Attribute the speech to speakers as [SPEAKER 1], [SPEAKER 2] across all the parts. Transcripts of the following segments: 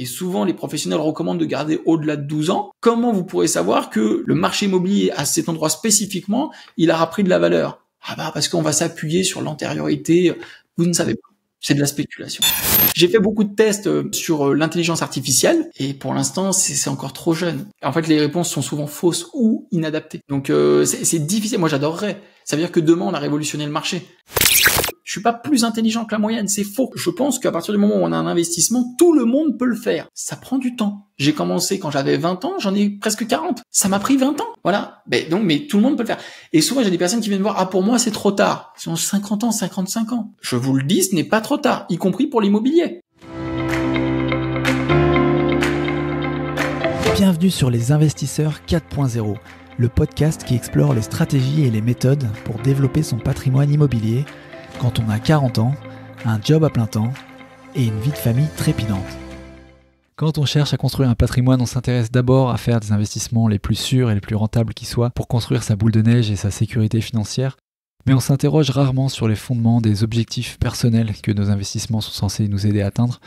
[SPEAKER 1] Et souvent, les professionnels recommandent de garder au-delà de 12 ans. Comment vous pourrez savoir que le marché immobilier, à cet endroit spécifiquement, il aura pris de la valeur? Parce qu'on va s'appuyer sur l'antériorité. Vous ne savez pas. C'est de la spéculation. J'ai fait beaucoup de tests sur l'intelligence artificielle et pour l'instant, c'est encore trop jeune. En fait, les réponses sont souvent fausses ou inadaptées. Donc, c'est difficile. Moi, j'adorerais. Ça veut dire que demain, on a révolutionné le marché. Je suis pas plus intelligent que la moyenne, c'est faux. Je pense qu'à partir du moment où on a un investissement, tout le monde peut le faire. Ça prend du temps. J'ai commencé quand j'avais 20 ans, j'en ai presque 40. Ça m'a pris 20 ans. Voilà. Mais tout le monde peut le faire. Et souvent, j'ai des personnes qui viennent voir, pour moi, c'est trop tard. Ils ont 50 ans, 55 ans. Je vous le dis, ce n'est pas trop tard, y compris pour l'immobilier.
[SPEAKER 2] Bienvenue sur Les Investisseurs 4.0, le podcast qui explore les stratégies et les méthodes pour développer son patrimoine immobilier quand on a 40 ans, un job à plein temps et une vie de famille trépidante. Quand on cherche à construire un patrimoine, on s'intéresse d'abord à faire des investissements les plus sûrs et les plus rentables qui soient pour construire sa boule de neige et sa sécurité financière. Mais on s'interroge rarement sur les fondements des objectifs personnels que nos investissements sont censés nous aider à atteindre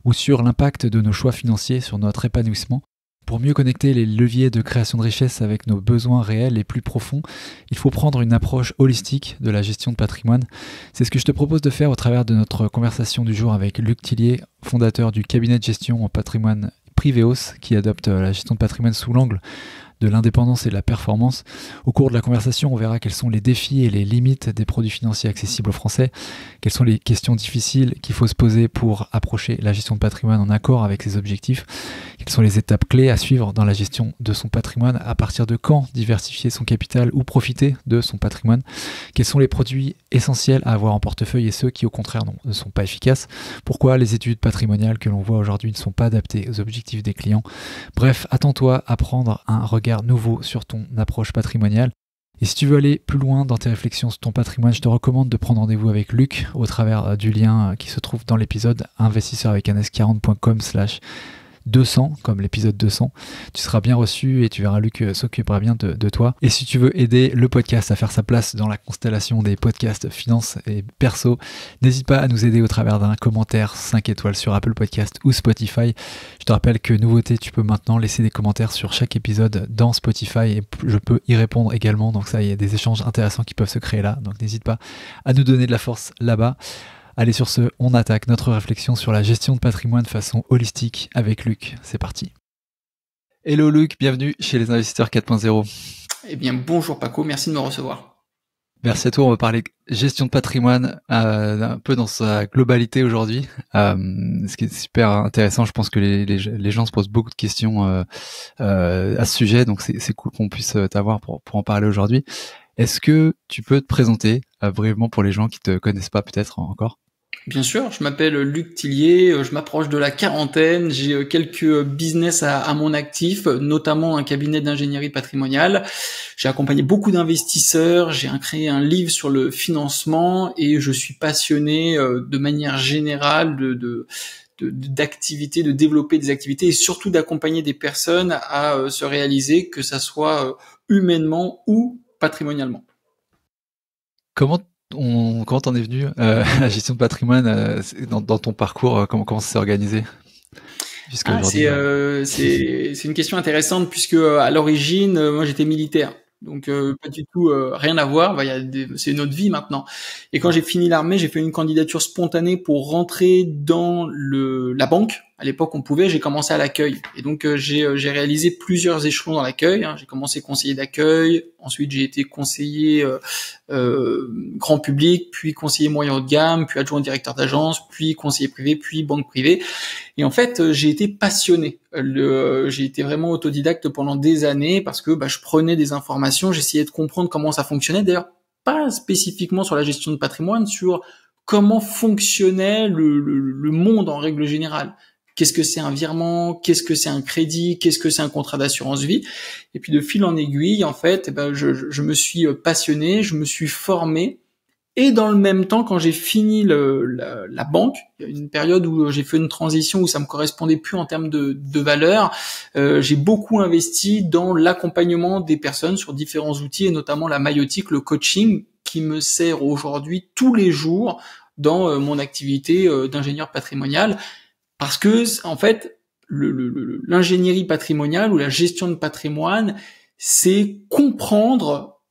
[SPEAKER 2] ou sur l'impact de nos choix financiers sur notre épanouissement. Pour mieux connecter les leviers de création de richesse avec nos besoins réels et plus profonds, il faut prendre une approche holistique de la gestion de patrimoine. C'est ce que je te propose de faire au travers de notre conversation du jour avec Luc Tillier, fondateur du cabinet de gestion en patrimoine Priveos, qui adopte la gestion de patrimoine sous l'angle de l'indépendance et de la performance. Au cours de la conversation, on verra quels sont les défis et les limites des produits financiers accessibles aux Français, quelles sont les questions difficiles qu'il faut se poser pour approcher la gestion de patrimoine en accord avec ses objectifs, quelles sont les étapes clés à suivre dans la gestion de son patrimoine, à partir de quand diversifier son capital ou profiter de son patrimoine, quels sont les produits essentiels à avoir en portefeuille et ceux qui au contraire ne sont pas efficaces, pourquoi les études patrimoniales que l'on voit aujourd'hui ne sont pas adaptées aux objectifs des clients. Bref, attends-toi à prendre un regard nouveau sur ton approche patrimoniale. Et si tu veux aller plus loin dans tes réflexions sur ton patrimoine, je te recommande de prendre rendez-vous avec Luc au travers du lien qui se trouve dans l'épisode investisseuravecun40.com/200, comme l'épisode 200. Tu seras bien reçu et tu verras Luc s'occupera bien de toi. Et si tu veux aider le podcast à faire sa place dans la constellation des podcasts finance et perso, n'hésite pas à nous aider au travers d'un commentaire 5 étoiles sur Apple Podcast ou Spotify. Je te rappelle que nouveauté, tu peux maintenant laisser des commentaires sur chaque épisode dans Spotify et je peux y répondre également. Donc ça, il y a des échanges intéressants qui peuvent se créer là. Donc n'hésite pas à nous donner de la force là-bas. Allez, sur ce, on attaque notre réflexion sur la gestion de patrimoine de façon holistique avec Luc. C'est parti. Hello Luc, bienvenue chez Les Investisseurs 4.0.
[SPEAKER 1] Eh bien, bonjour Paco, merci de me recevoir.
[SPEAKER 2] Merci à toi, on va parler gestion de patrimoine un peu dans sa globalité aujourd'hui. Ce qui est super intéressant, je pense que les gens se posent beaucoup de questions à ce sujet, donc c'est cool qu'on puisse t'avoir pour en parler aujourd'hui. Est-ce que tu peux te présenter brièvement pour les gens qui te connaissent pas peut-être encore ?
[SPEAKER 1] Bien sûr, je m'appelle Luc Tillier, je m'approche de la quarantaine, j'ai quelques business à mon actif, notamment un cabinet d'ingénierie patrimoniale. J'ai accompagné beaucoup d'investisseurs, j'ai créé un livre sur le financement et je suis passionné de manière générale d'activités, de développer des activités et surtout d'accompagner des personnes à se réaliser, que ça soit humainement ou patrimonialement.
[SPEAKER 2] Comment t'en es venu à la gestion de patrimoine dans ton parcours, comment ça s'est organisé jusqu'à aujourd'hui?
[SPEAKER 1] C'est une question intéressante puisque à l'origine, moi j'étais militaire. Donc pas du tout rien à voir, c'est notre vie maintenant. Et quand j'ai fini l'armée, j'ai fait une candidature spontanée pour rentrer dans la banque. À l'époque, on pouvait, j'ai commencé à l'accueil. Et donc j'ai réalisé plusieurs échelons dans l'accueil, J'ai commencé conseiller d'accueil, ensuite j'ai été conseiller grand public, puis conseiller moyen haut de gamme, puis adjoint directeur d'agence, puis conseiller privé, puis banque privée. Et en fait, j'ai été passionné. J'ai été vraiment autodidacte pendant des années parce que je prenais des informations, j'essayais de comprendre comment ça fonctionnait. D'ailleurs, pas spécifiquement sur la gestion de patrimoine, sur comment fonctionnait le monde en règle générale. Qu'est-ce que c'est un virement? Qu'est-ce que c'est un crédit? Qu'est-ce que c'est un contrat d'assurance vie? Et puis de fil en aiguille, en fait, je me suis passionné, je me suis formé. Et dans le même temps, quand j'ai fini la banque, il y a une période où j'ai fait une transition où ça me correspondait plus en termes de valeur. J'ai beaucoup investi dans l'accompagnement des personnes sur différents outils et notamment la maïotique, le coaching, qui me sert aujourd'hui tous les jours dans mon activité d'ingénieur patrimonial. Parce que, en fait, l'ingénierie patrimoniale ou la gestion de patrimoine, c'est comprendre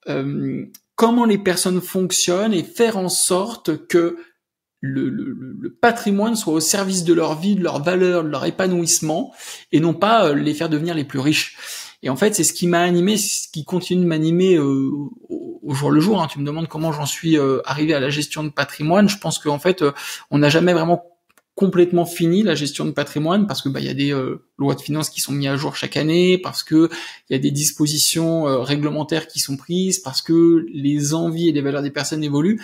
[SPEAKER 1] comment les personnes fonctionnent et faire en sorte que le patrimoine soit au service de leur vie, de leur valeur, de leur épanouissement, et non pas les faire devenir les plus riches. Et en fait, c'est ce qui m'a animé, ce qui continue de m'animer au jour le jour. Tu me demandes comment j'en suis arrivé à la gestion de patrimoine. Je pense qu'en fait, on n'a jamais vraiment complètement fini la gestion de patrimoine parce que y a des lois de finances qui sont mises à jour chaque année, parce que il y a des dispositions réglementaires qui sont prises, parce que les envies et les valeurs des personnes évoluent.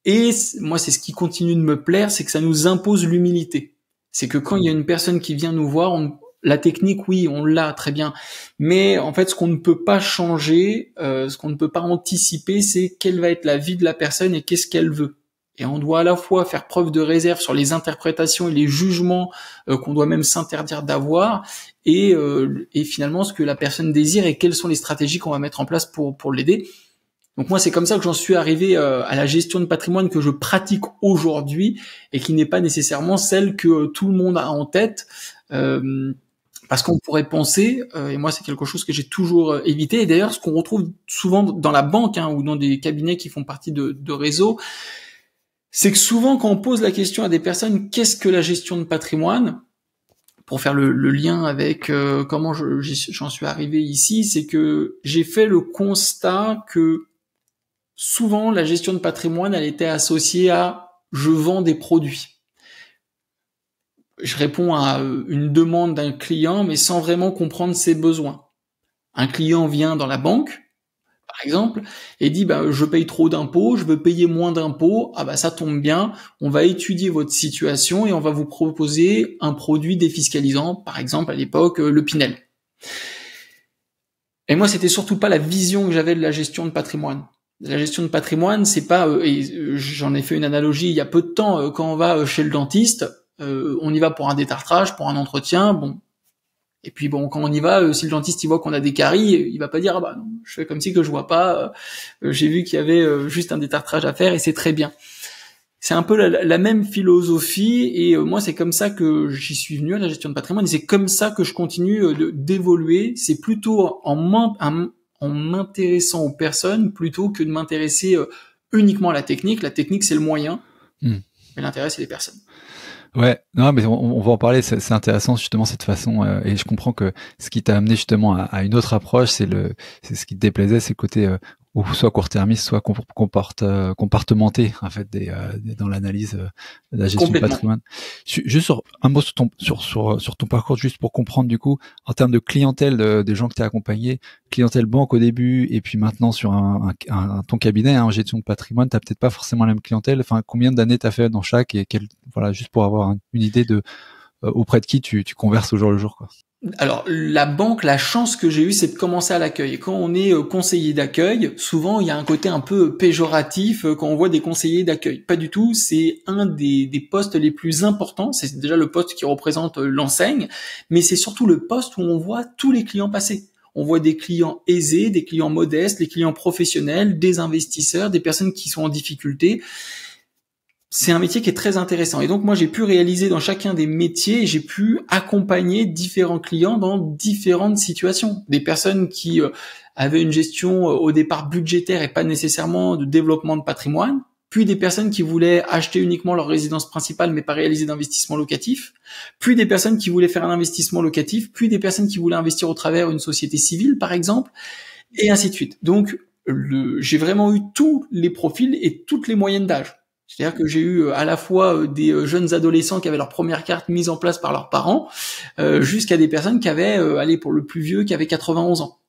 [SPEAKER 1] Et moi, c'est ce qui continue de me plaire, c'est que ça nous impose l'humilité. C'est que quand il y a une personne qui vient nous voir, la technique, oui, on l'a très bien, mais en fait, ce qu'on ne peut pas changer, ce qu'on ne peut pas anticiper, c'est quelle va être la vie de la personne et qu'est-ce qu'elle veut. Et on doit à la fois faire preuve de réserve sur les interprétations et les jugements qu'on doit même s'interdire d'avoir, et finalement ce que la personne désire et quelles sont les stratégies qu'on va mettre en place pour l'aider. Donc moi, c'est comme ça que j'en suis arrivé à la gestion de patrimoine que je pratique aujourd'hui et qui n'est pas nécessairement celle que tout le monde a en tête. Parce qu'on pourrait penser, et moi c'est quelque chose que j'ai toujours évité, et d'ailleurs ce qu'on retrouve souvent dans la banque ou dans des cabinets qui font partie de réseaux, c'est que souvent quand on pose la question à des personnes, qu'est-ce que la gestion de patrimoine, pour faire le lien avec comment j'en suis arrivé ici, c'est que j'ai fait le constat que souvent la gestion de patrimoine, elle était associée à « je vends des produits ». Je réponds à une demande d'un client, mais sans vraiment comprendre ses besoins. Un client vient dans la banque, par exemple, et dit je paye trop d'impôts, je veux payer moins d'impôts. Ça tombe bien, on va étudier votre situation et on va vous proposer un produit défiscalisant, par exemple à l'époque le Pinel. Et moi, c'était surtout pas la vision que j'avais de la gestion de patrimoine. La gestion de patrimoine, c'est pas, et j'en ai fait une analogie il y a peu de temps, quand on va chez le dentiste, on y va pour un détartrage, pour un entretien, et puis quand on y va, si le dentiste il voit qu'on a des caries, il va pas dire non, je fais comme si que je vois pas, j'ai vu qu'il y avait juste un détartrage à faire et c'est très bien. C'est un peu la même philosophie, et moi c'est comme ça que j'y suis venu à la gestion de patrimoine, et c'est comme ça que je continue d'évoluer. C'est plutôt en m'intéressant aux personnes plutôt que de m'intéresser uniquement à la technique. La technique c'est le moyen, mais l'intérêt c'est les personnes.
[SPEAKER 2] Ouais, non, mais on va en parler. C'est intéressant justement cette façon, et je comprends que ce qui t'a amené justement à une autre approche, c'est ce qui te déplaisait, c'est le côté ou soit court-termiste, soit compartimenté en fait dans l'analyse de la gestion du patrimoine. Juste sur un mot sur ton parcours, juste pour comprendre du coup en termes de clientèle des gens que tu as accompagnés, clientèle banque au début et puis maintenant sur ton cabinet en gestion de patrimoine, t'as peut-être pas forcément la même clientèle. Enfin, combien d'années t'as fait dans chaque et voilà, juste pour avoir une idée de auprès de qui tu converses au jour le jour, quoi.
[SPEAKER 1] Alors, la banque, la chance que j'ai eue, c'est de commencer à l'accueil. Et quand on est conseiller d'accueil, souvent, il y a un côté un peu péjoratif quand on voit des conseillers d'accueil. Pas du tout, c'est un des postes les plus importants. C'est déjà le poste qui représente l'enseigne, mais c'est surtout le poste où on voit tous les clients passer. On voit des clients aisés, des clients modestes, des clients professionnels, des investisseurs, des personnes qui sont en difficulté. C'est un métier qui est très intéressant. Et donc, moi, j'ai pu réaliser dans chacun des métiers, j'ai pu accompagner différents clients dans différentes situations. Des personnes qui avaient une gestion au départ budgétaire et pas nécessairement de développement de patrimoine. Puis des personnes qui voulaient acheter uniquement leur résidence principale mais pas réaliser d'investissement locatif. Puis des personnes qui voulaient faire un investissement locatif. Puis des personnes qui voulaient investir au travers d'une société civile, par exemple. Et ainsi de suite. Donc, j'ai vraiment eu tous les profils et toutes les moyennes d'âge. C'est-à-dire que j'ai eu à la fois des jeunes adolescents qui avaient leur première carte mise en place par leurs parents, jusqu'à des personnes qui avaient, pour le plus vieux, qui avaient 91 ans.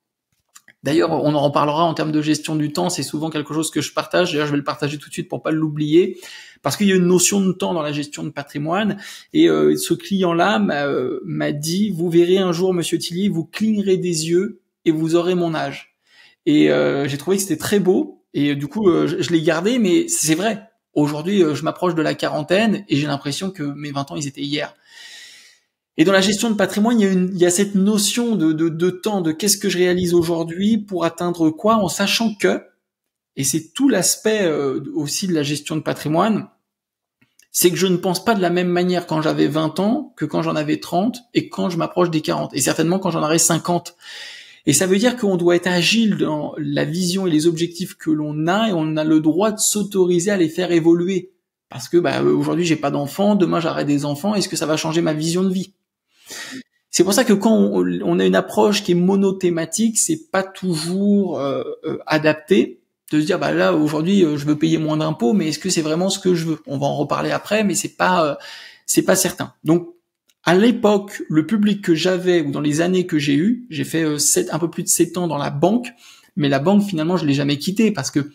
[SPEAKER 1] D'ailleurs, on en reparlera en termes de gestion du temps, c'est souvent quelque chose que je partage, d'ailleurs je vais le partager tout de suite pour pas l'oublier, parce qu'il y a une notion de temps dans la gestion de patrimoine, et ce client-là m'a dit, vous verrez un jour, monsieur Tilly, vous clignerez des yeux et vous aurez mon âge. Et j'ai trouvé que c'était très beau, et du coup je l'ai gardé, mais c'est vrai. Aujourd'hui, je m'approche de la quarantaine et j'ai l'impression que mes 20 ans, ils étaient hier. Et dans la gestion de patrimoine, il y a cette notion de temps, de qu'est-ce que je réalise aujourd'hui pour atteindre quoi, en sachant que, et c'est tout l'aspect aussi de la gestion de patrimoine, c'est que je ne pense pas de la même manière quand j'avais 20 ans que quand j'en avais 30 et quand je m'approche des 40 et certainement quand j'en aurai 50. Et ça veut dire qu'on doit être agile dans la vision et les objectifs que l'on a et on a le droit de s'autoriser à les faire évoluer. Parce que aujourd'hui j'ai pas d'enfants, demain j'aurai des enfants, est-ce que ça va changer ma vision de vie? C'est pour ça que quand on a une approche qui est monothématique, c'est pas toujours adapté de se dire là aujourd'hui je veux payer moins d'impôts, mais est-ce que c'est vraiment ce que je veux? On va en reparler après, mais c'est pas certain. Donc à l'époque, le public que j'avais ou dans les années que j'ai eues, j'ai fait un peu plus de 7 ans dans la banque, mais la banque finalement je l'ai jamais quittée parce que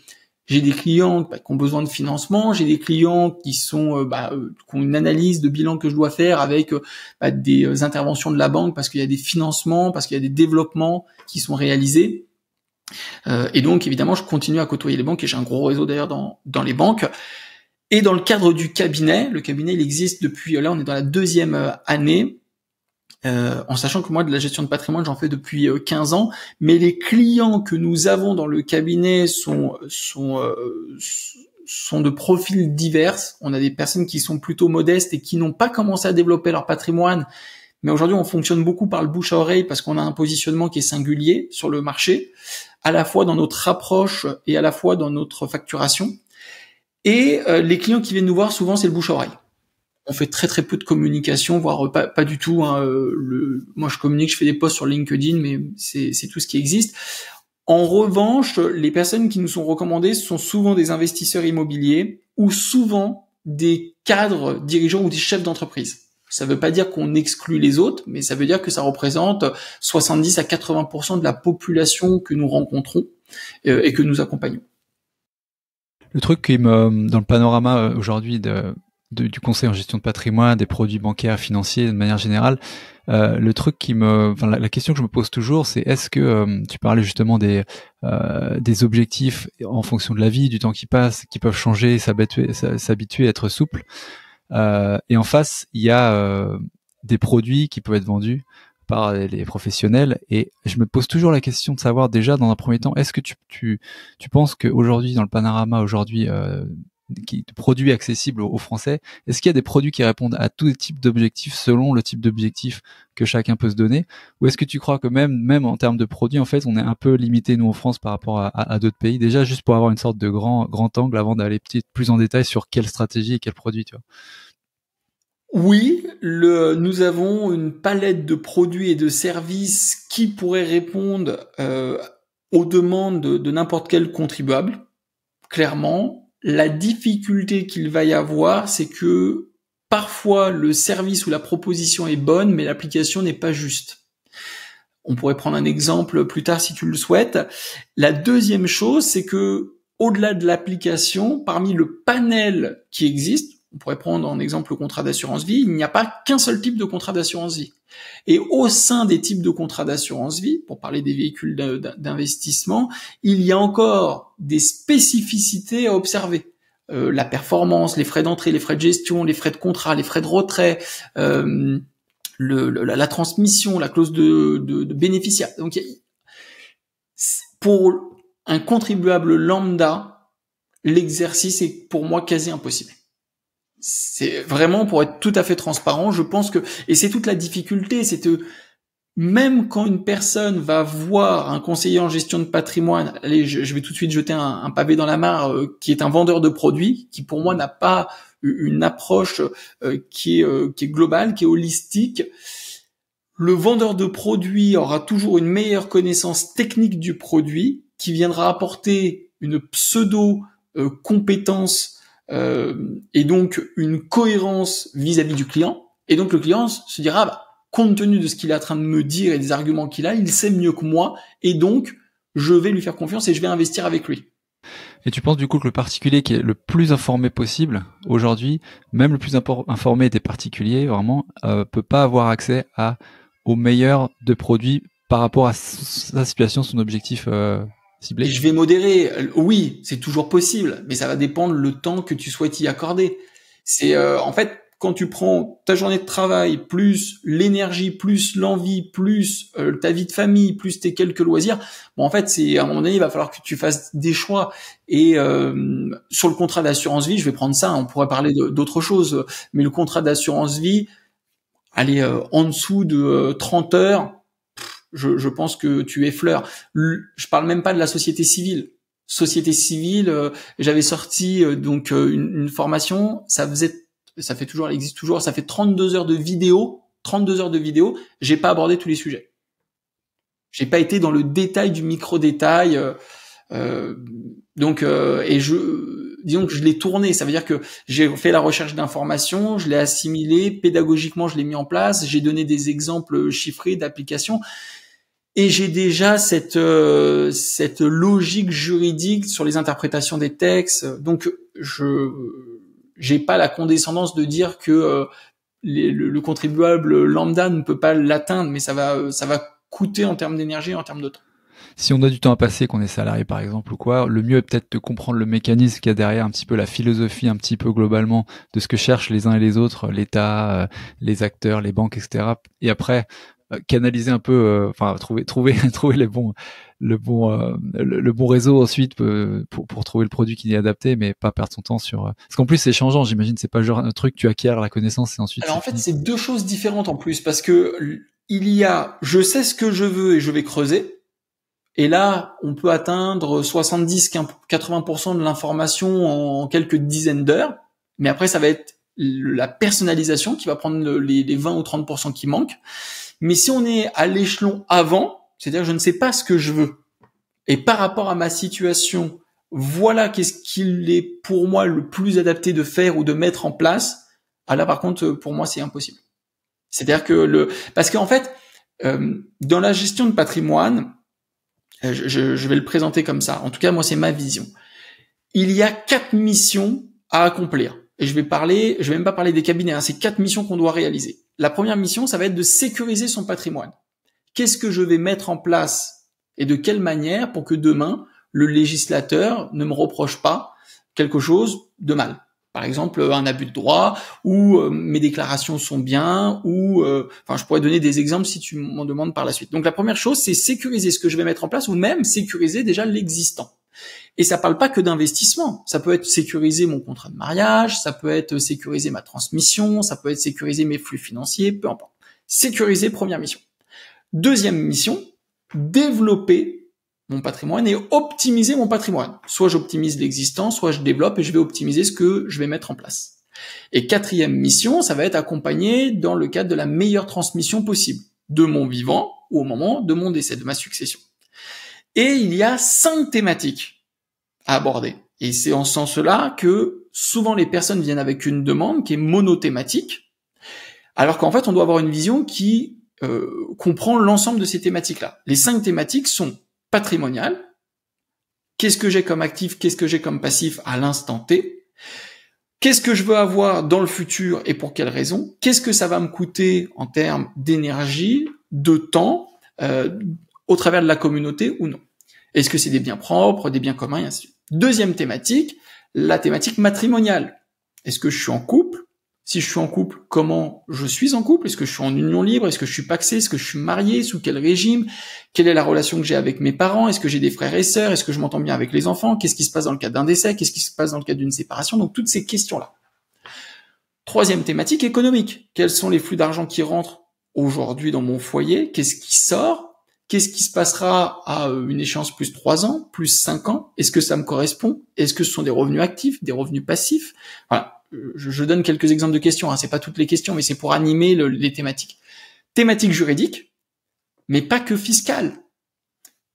[SPEAKER 1] j'ai des clients qui ont besoin de financement, j'ai des clients qui sont qui ont une analyse de bilan que je dois faire avec des interventions de la banque parce qu'il y a des financements, parce qu'il y a des développements qui sont réalisés. Et donc évidemment, je continue à côtoyer les banques et j'ai un gros réseau d'ailleurs dans les banques. Et dans le cadre du cabinet, le cabinet il existe depuis là on est dans la 2e année. En sachant que moi de la gestion de patrimoine j'en fais depuis 15 ans, mais les clients que nous avons dans le cabinet sont de profils divers. On a des personnes qui sont plutôt modestes et qui n'ont pas commencé à développer leur patrimoine, mais aujourd'hui on fonctionne beaucoup par le bouche à oreille parce qu'on a un positionnement qui est singulier sur le marché, à la fois dans notre approche et à la fois dans notre facturation. Et les clients qui viennent nous voir souvent c'est le bouche à oreille. On fait très très peu de communication, voire pas du tout. Moi, je communique, je fais des posts sur LinkedIn, mais c'est tout ce qui existe. En revanche, les personnes qui nous sont recommandées sont souvent des investisseurs immobiliers ou souvent des cadres dirigeants ou des chefs d'entreprise. Ça veut pas dire qu'on exclut les autres, mais ça veut dire que ça représente 70 à 80% de la population que nous rencontrons et que nous accompagnons.
[SPEAKER 2] Le truc qui me, dans le panorama aujourd'hui du conseil en gestion de patrimoine, des produits bancaires, financiers de manière générale, le truc la question que je me pose toujours, c'est est-ce que tu parlais justement des objectifs en fonction de la vie, du temps qui passe, qui peuvent changer, s'habituer, être souple. Et en face, il y a des produits qui peuvent être vendus par les professionnels. Et je me pose toujours la question de savoir déjà, dans un premier temps, est-ce que tu penses qu'aujourd'hui, dans le panorama produits accessibles aux Français, est-ce qu'il y a des produits qui répondent à tous les types d'objectifs selon le type d'objectif que chacun peut se donner, ou est-ce que tu crois que même en termes de produits, en fait, on est un peu limité nous en France par rapport à d'autres pays, déjà juste pour avoir une sorte de grand angle avant d'aller plus en détail sur quelle stratégie et quel produit, tu vois?
[SPEAKER 1] Oui, nous avons une palette de produits et de services qui pourraient répondre aux demandes de n'importe quel contribuable, clairement. La difficulté qu'il va y avoir, c'est que parfois le service ou la proposition est bonne, mais l'application n'est pas juste. On pourrait prendre un exemple plus tard si tu le souhaites. La deuxième chose, c'est que au-delà de l'application, parmi le panel qui existe, on pourrait prendre en exemple le contrat d'assurance vie, il n'y a pas qu'un seul type de contrat d'assurance vie. Et au sein des types de contrats d'assurance vie, pour parler des véhicules d'investissement, il y a encore des spécificités à observer. La performance, les frais d'entrée, les frais de gestion, les frais de contrat, les frais de retrait, la transmission, la clause de bénéficiaire. Donc, pour un contribuable lambda, l'exercice est pour moi quasi impossible. C'est vraiment, pour être tout à fait transparent, je pense que, et c'est toute la difficulté, c'est que même quand une personne va voir un conseiller en gestion de patrimoine, allez, je vais tout de suite jeter un pavé dans la mare, qui est un vendeur de produits, qui pour moi n'a pas une approche qui est globale, qui est holistique. Le vendeur de produits aura toujours une meilleure connaissance technique du produit, qui viendra apporter une pseudo compétence et donc une cohérence vis-à-vis du client. Et donc le client se dira, compte tenu de ce qu'il est en train de me dire et des arguments qu'il a, il sait mieux que moi, et donc je vais lui faire confiance et je vais investir avec lui.
[SPEAKER 2] Et tu penses du coup que le particulier qui est le plus informé possible aujourd'hui, même le plus informé des particuliers, vraiment, peut pas avoir accès au meilleur de produits par rapport à sa situation, son objectif ciblé?
[SPEAKER 1] Je vais modérer. Oui, c'est toujours possible, mais ça va dépendre le temps que tu souhaites y accorder. C'est en fait, quand tu prends ta journée de travail, plus l'énergie, plus l'envie, plus ta vie de famille, plus tes quelques loisirs, bon, en fait, c'est à un moment donné, il va falloir que tu fasses des choix. Et sur le contrat d'assurance vie, je vais prendre ça, on pourrait parler d'autres choses, mais le contrat d'assurance vie, aller en dessous de 30 heures, je pense que tu effleures. Je parle même pas de la société civile. Société civile, j'avais sorti une formation, ça fait toujours, elle existe toujours, ça fait 32 heures de vidéo, j'ai pas abordé tous les sujets. J'ai pas été dans le détail du micro-détail, disons que je l'ai tourné, ça veut dire que j'ai fait la recherche d'informations, je l'ai assimilé, pédagogiquement je l'ai mis en place, j'ai donné des exemples chiffrés d'applications. Et j'ai déjà cette logique juridique sur les interprétations des textes. Donc, j'ai pas la condescendance de dire que le contribuable lambda ne peut pas l'atteindre, mais ça va coûter en termes d'énergie et en termes de temps.
[SPEAKER 2] Si on a du temps à passer, qu'on est salarié par exemple ou quoi, le mieux est peut-être de comprendre le mécanisme qu'il y a derrière, un petit peu la philosophie, un petit peu globalement de ce que cherchent les uns et les autres, l'État, les acteurs, les banques, etc. Et après, canaliser un peu, trouver le bon réseau ensuite pour trouver le produit qui est adapté, mais pas perdre son temps sur. Parce qu'en plus c'est changeant, j'imagine, c'est pas genre un truc tu acquiers la connaissance et ensuite.
[SPEAKER 1] Alors en fait c'est deux choses différentes en plus parce que je sais ce que je veux et je vais creuser. Et là, on peut atteindre 70-80% de l'information en quelques dizaines d'heures. Mais après, ça va être la personnalisation qui va prendre les 20 ou 30% qui manquent. Mais si on est à l'échelon avant, c'est-à-dire que je ne sais pas ce que je veux, et par rapport à ma situation, voilà qu'est-ce qu'il est pour moi le plus adapté de faire ou de mettre en place, là par contre, pour moi, c'est impossible. C'est-à-dire que parce qu'en fait, dans la gestion de patrimoine, je vais le présenter comme ça. En tout cas, moi, c'est ma vision. Il y a 4 missions à accomplir. Et je vais même pas parler des cabinets, hein, c'est 4 missions qu'on doit réaliser. La première mission, ça va être de sécuriser son patrimoine. Qu'est-ce que je vais mettre en place et de quelle manière pour que demain, le législateur ne me reproche pas quelque chose de mal. Par exemple, un abus de droit, ou mes déclarations sont bien, ou je pourrais donner des exemples si tu m'en demandes par la suite. Donc la première chose, c'est sécuriser ce que je vais mettre en place, ou même sécuriser déjà l'existant. Et ça parle pas que d'investissement. Ça peut être sécuriser mon contrat de mariage, ça peut être sécuriser ma transmission, ça peut être sécuriser mes flux financiers, peu importe. Sécuriser, première mission. Deuxième mission, développer mon patrimoine et optimiser mon patrimoine. Soit j'optimise l'existant, soit je développe et je vais optimiser ce que je vais mettre en place. Et quatrième mission, ça va être accompagné dans le cadre de la meilleure transmission possible de mon vivant ou au moment de mon décès, de ma succession. Et il y a 5 thématiques à aborder. Et c'est en ce sens-là que souvent les personnes viennent avec une demande qui est monothématique, alors qu'en fait on doit avoir une vision qui comprend l'ensemble de ces thématiques-là. Les 5 thématiques sont patrimoniales, qu'est-ce que j'ai comme actif, qu'est-ce que j'ai comme passif à l'instant T, qu'est-ce que je veux avoir dans le futur et pour quelles raisons, qu'est-ce que ça va me coûter en termes d'énergie, de temps, au travers de la communauté ou non. Est-ce que c'est des biens propres, des biens communs, et ainsi de suite. Deuxième thématique, la thématique matrimoniale. Est-ce que je suis en couple? Si je suis en couple, comment je suis en couple? Est-ce que je suis en union libre? Est-ce que je suis pacsé? Est-ce que je suis marié? Sous quel régime? Quelle est la relation que j'ai avec mes parents? Est-ce que j'ai des frères et sœurs? Est-ce que je m'entends bien avec les enfants? Qu'est-ce qui se passe dans le cadre d'un décès? Qu'est-ce qui se passe dans le cadre d'une séparation? Donc toutes ces questions-là. Troisième thématique, économique. Quels sont les flux d'argent qui rentrent aujourd'hui dans mon foyer? Qu'est-ce qui sort? Qu'est-ce qui se passera à une échéance plus 3 ans, plus 5 ans? Est-ce que ça me correspond? Est-ce que ce sont des revenus actifs, des revenus passifs? Voilà. Je donne quelques exemples de questions, hein. C'est pas toutes les questions, mais c'est pour animer les thématiques. Thématique juridique, mais pas que fiscale.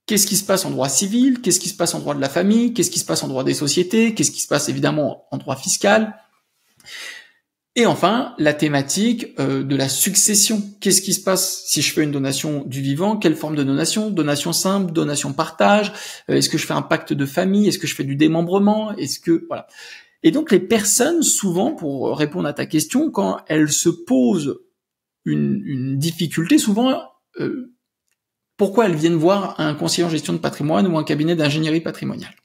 [SPEAKER 1] Qu'est-ce qui se passe en droit civil? Qu'est-ce qui se passe en droit de la famille? Qu'est-ce qui se passe en droit des sociétés? Qu'est-ce qui se passe évidemment en droit fiscal? Et enfin, la thématique de la succession. Qu'est-ce qui se passe si je fais une donation du vivant? Quelle forme de donation? Donation simple, donation partage? Est-ce que je fais un pacte de famille? Est-ce que je fais du démembrement? Voilà. Et donc les personnes, souvent, pour répondre à ta question, quand elles se posent une difficulté, souvent, pourquoi elles viennent voir un conseiller en gestion de patrimoine ou un cabinet d'ingénierie patrimoniale?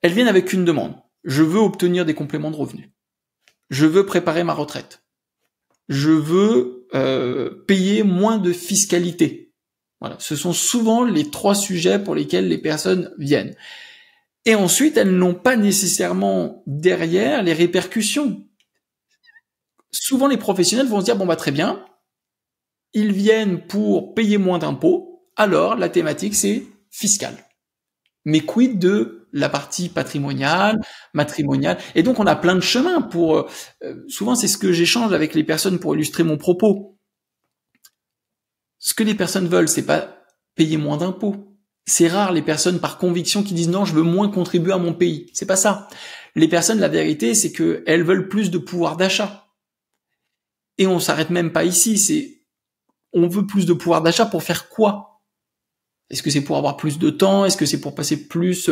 [SPEAKER 1] Elles viennent avec une demande. Je veux obtenir des compléments de revenus. je veux préparer ma retraite. Je veux payer moins de fiscalité. Voilà, ce sont souvent les 3 sujets pour lesquels les personnes viennent. Et ensuite, elles n'ont pas nécessairement derrière les répercussions. Souvent, les professionnels vont se dire, bon bah très bien, ils viennent pour payer moins d'impôts, alors la thématique c'est fiscale. Mais quid de la partie patrimoniale, matrimoniale? Et donc on a plein de chemins pour... souvent c'est ce que j'échange avec les personnes pour illustrer mon propos. Ce que les personnes veulent, c'est pas payer moins d'impôts. C'est rare les personnes par conviction qui disent non, je veux moins contribuer à mon pays. C'est pas ça. Les personnes, la vérité, c'est que elles veulent plus de pouvoir d'achat. Et on s'arrête même pas ici. On veut plus de pouvoir d'achat pour faire quoi? Est-ce que c'est pour avoir plus de temps? Est-ce que c'est pour passer plus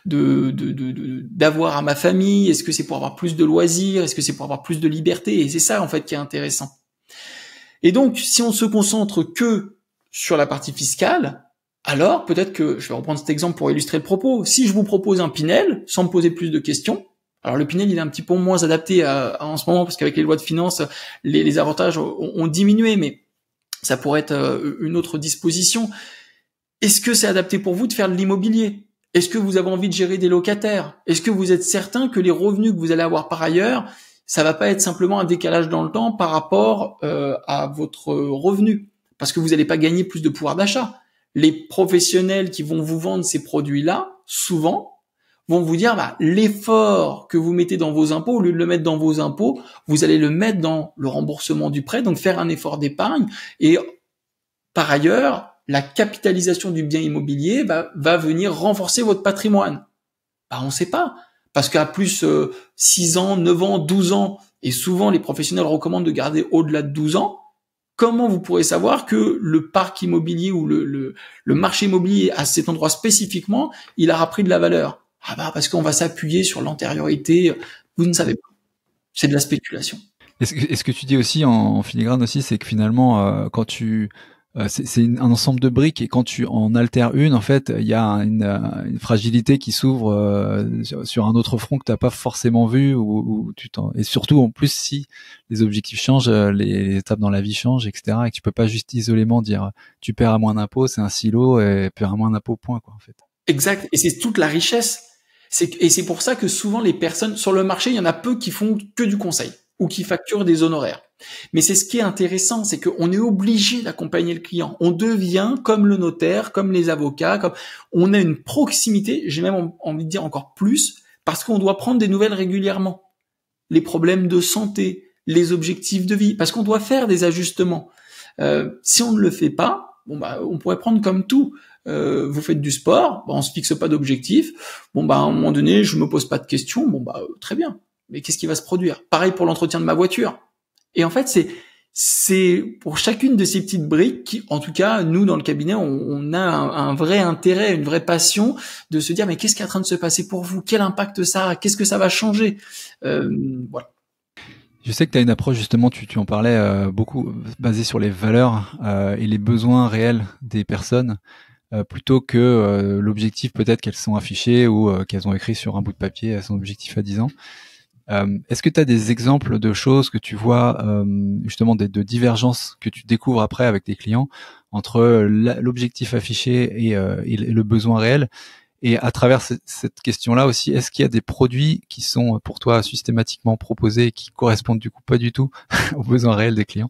[SPEAKER 1] d'avoir à ma famille? Est-ce que c'est pour avoir plus de loisirs? Est-ce que c'est pour avoir plus de liberté? Et c'est ça, en fait, qui est intéressant. Et donc, si on se concentre que sur la partie fiscale, alors peut-être que, je vais reprendre cet exemple pour illustrer le propos, si je vous propose un Pinel, sans me poser plus de questions, alors le Pinel, il est un petit peu moins adapté en ce moment, parce qu'avec les lois de finances, les avantages ont diminué, mais ça pourrait être une autre disposition. Est-ce que c'est adapté pour vous de faire de l'immobilier? Est-ce que vous avez envie de gérer des locataires? Est-ce que vous êtes certain que les revenus que vous allez avoir par ailleurs, ça va pas être simplement un décalage dans le temps par rapport à votre revenu? Parce que vous n'allez pas gagner plus de pouvoir d'achat. Les professionnels qui vont vous vendre ces produits-là, souvent, vont vous dire, l'effort que vous mettez dans vos impôts, au lieu de le mettre dans vos impôts, vous allez le mettre dans le remboursement du prêt, donc faire un effort d'épargne. Et par ailleurs, la capitalisation du bien immobilier va venir renforcer votre patrimoine. On ne sait pas. Parce qu'à plus 6 ans, 9 ans, 12 ans, et souvent les professionnels recommandent de garder au-delà de 12 ans, comment vous pourrez savoir que le parc immobilier ou le marché immobilier à cet endroit spécifiquement, il aura pris de la valeur? Parce qu'on va s'appuyer sur l'antériorité. Vous ne savez pas. C'est de la spéculation.
[SPEAKER 2] Est-ce que tu dis aussi en filigrane aussi, c'est que finalement, quand tu c'est un ensemble de briques et quand tu en altères une, en fait, il y a une fragilité qui s'ouvre sur un autre front que t'as pas forcément vu ou et surtout en plus si les objectifs changent, les étapes dans la vie changent, etc. et que tu peux pas juste isolément dire tu perds à moins d'impôts, c'est un silo et perds à moins d'impôts point quoi en fait.
[SPEAKER 1] Exact, et c'est toute la richesse. Et c'est pour ça que souvent les personnes sur le marché, il y en a peu qui font que du conseil ou qui facturent des honoraires. Mais c'est ce qui est intéressant, c'est qu'on est obligé d'accompagner le client. On devient comme le notaire, comme les avocats, on a une proximité, j'ai même envie de dire encore plus, parce qu'on doit prendre des nouvelles régulièrement. Les problèmes de santé, les objectifs de vie, parce qu'on doit faire des ajustements. Si on ne le fait pas, on pourrait prendre comme tout. Vous faites du sport, on se fixe pas d'objectif. À un moment donné, je me pose pas de questions. Très bien. Mais qu'est-ce qui va se produire? Pareil pour l'entretien de ma voiture. Et en fait, c'est pour chacune de ces petites briques qui, en tout cas, nous dans le cabinet, on a un vrai intérêt, une vraie passion de se dire mais qu'est-ce qui est en train de se passer pour vous? Quel impact ça a? Qu'est-ce que ça va changer? Voilà.
[SPEAKER 2] Je sais que tu as une approche justement, tu en parlais beaucoup basée sur les valeurs et les besoins réels des personnes. Plutôt que l'objectif peut-être qu'elles sont affichées ou qu'elles ont écrit sur un bout de papier son objectif à 10 ans. Est-ce que tu as des exemples de choses que tu vois justement de divergences que tu découvres après avec tes clients entre l'objectif affiché et le besoin réel? Et à travers cette question-là aussi, est-ce qu'il y a des produits qui sont pour toi systématiquement proposés et qui correspondent du coup pas du tout aux besoins réels des clients?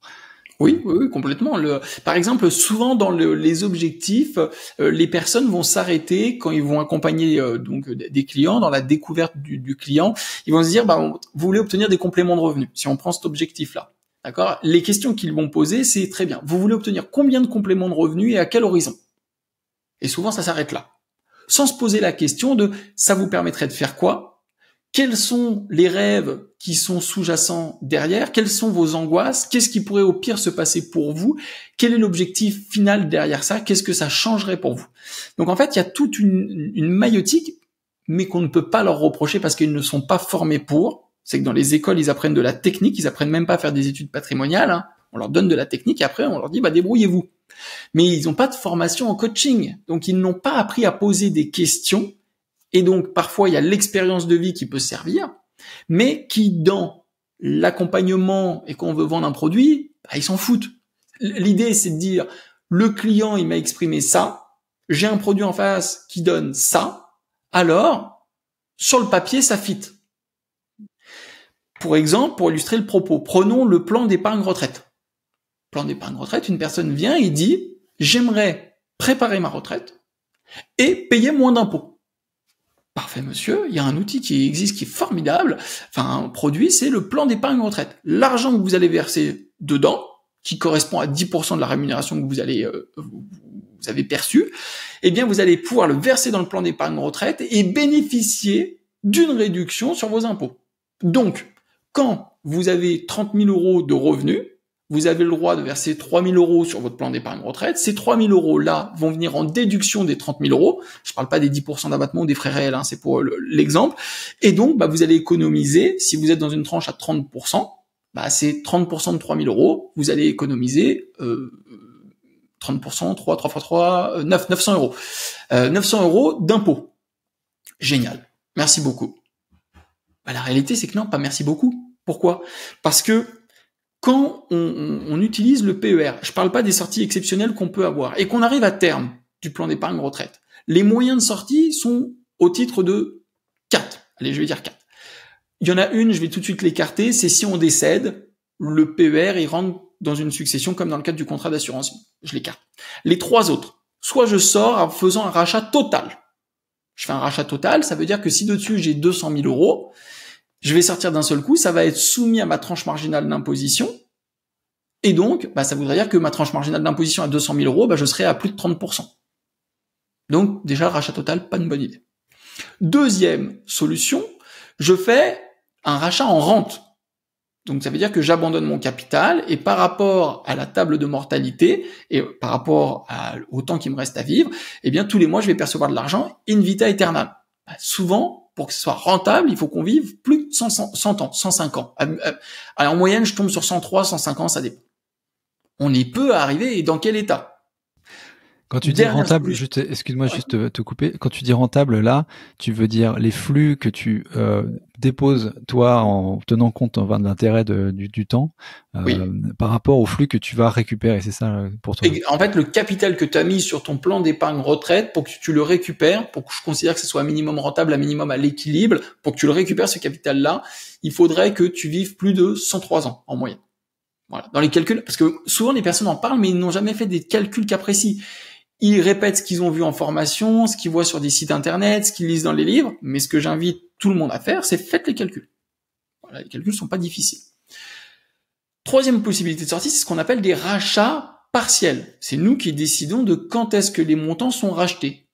[SPEAKER 1] Oui, complètement. Par exemple, souvent dans les objectifs, les personnes vont s'arrêter quand ils vont accompagner donc des clients dans la découverte du client. Ils vont se dire, vous voulez obtenir des compléments de revenus. Si on prend cet objectif-là, d'accord. Les questions qu'ils vont poser, c'est très bien. Vous voulez obtenir combien de compléments de revenus et à quel horizon? Et souvent, ça s'arrête là, sans se poser la question de ça vous permettrait de faire quoi? Quels sont les rêves qui sont sous-jacents derrière? Quelles sont vos angoisses? Qu'est-ce qui pourrait au pire se passer pour vous? Quel est l'objectif final derrière ça? Qu'est-ce que ça changerait pour vous? Donc en fait, il y a toute une maïeutique, mais qu'on ne peut pas leur reprocher parce qu'ils ne sont pas formés pour. C'est que dans les écoles, ils apprennent de la technique, ils apprennent même pas à faire des études patrimoniales. On leur donne de la technique et après on leur dit débrouillez-vous. Mais ils n'ont pas de formation en coaching, donc ils n'ont pas appris à poser des questions. Et donc, parfois, il y a l'expérience de vie qui peut servir, mais qui, dans l'accompagnement et qu'on veut vendre un produit, bah, ils s'en foutent. L'idée, c'est de dire, le client, il m'a exprimé ça, j'ai un produit en face qui donne ça, alors, sur le papier, ça fit. Pour exemple, pour illustrer le propos, prenons le plan d'épargne retraite. Plan d'épargne retraite, une personne vient et dit, j'aimerais préparer ma retraite et payer moins d'impôts. Parfait, monsieur, il y a un outil qui existe, qui est formidable, enfin, un produit, c'est le plan d'épargne retraite. L'argent que vous allez verser dedans, qui correspond à 10% de la rémunération que vous avez perçue, eh bien, vous allez pouvoir le verser dans le plan d'épargne retraite et bénéficier d'une réduction sur vos impôts. Donc, quand vous avez 30 000 euros de revenus, vous avez le droit de verser 3 000 euros sur votre plan d'épargne retraite. Ces 3 000 euros-là vont venir en déduction des 30 000 euros. Je parle pas des 10% d'abattement ou des frais réels, c'est pour l'exemple. Et donc, vous allez économiser, si vous êtes dans une tranche à 30%, c'est 30% de 3 000 euros. Vous allez économiser 30%, 3 x 3, 900 euros. 900 euros d'impôts. Génial. Merci beaucoup. La réalité, c'est que non, pas merci beaucoup. Pourquoi ? Parce que quand on utilise le PER, je parle pas des sorties exceptionnelles qu'on peut avoir, et qu'on arrive à terme du plan d'épargne retraite, les moyens de sortie sont au titre de 4. Allez, je vais dire 4. Il y en a une, je vais tout de suite l'écarter, c'est si on décède, le PER, il rentre dans une succession comme dans le cadre du contrat d'assurance. Je l'écarte. Les 3 autres, soit je sors en faisant un rachat total. Je fais un rachat total, ça veut dire que si dessus j'ai 200 000 euros, je vais sortir d'un seul coup, ça va être soumis à ma tranche marginale d'imposition, et donc, ça voudrait dire que ma tranche marginale d'imposition à 200 000 euros, je serai à plus de 30%. Donc, déjà, le rachat total, pas une bonne idée. Deuxième solution, je fais un rachat en rente. Donc, ça veut dire que j'abandonne mon capital, et par rapport à la table de mortalité, et par rapport au temps qui me reste à vivre, eh bien, tous les mois, je vais percevoir de l'argent in vita aeternam. Souvent, pour que ce soit rentable, il faut qu'on vive plus de 100 ans, 105 ans. Alors, en moyenne, je tombe sur 103, 105 ans, ça dépend. On y peut arriver, et dans quel état ?
[SPEAKER 2] Quand tu dis rentable, excuse-moi, juste te couper. Quand tu dis rentable, là, tu veux dire les flux que tu déposes, toi, en tenant compte de l'intérêt du temps, par rapport aux flux que tu vas récupérer, c'est ça pour toi ?
[SPEAKER 1] En fait, le capital que tu as mis sur ton plan d'épargne retraite, pour que tu le récupères, pour que je considère que ce soit un minimum rentable, un minimum à l'équilibre, pour que tu le récupères, ce capital-là, il faudrait que tu vives plus de 103 ans en moyenne. Voilà, dans les calculs, parce que souvent les personnes en parlent, mais ils n'ont jamais fait des calculs cas précis. Ils répètent ce qu'ils ont vu en formation, ce qu'ils voient sur des sites internet, ce qu'ils lisent dans les livres, mais ce que j'invite tout le monde à faire, c'est faites les calculs. Voilà, les calculs sont pas difficiles. Troisième possibilité de sortie, c'est ce qu'on appelle des rachats partiels. C'est nous qui décidons de quand est-ce que les montants sont rachetés.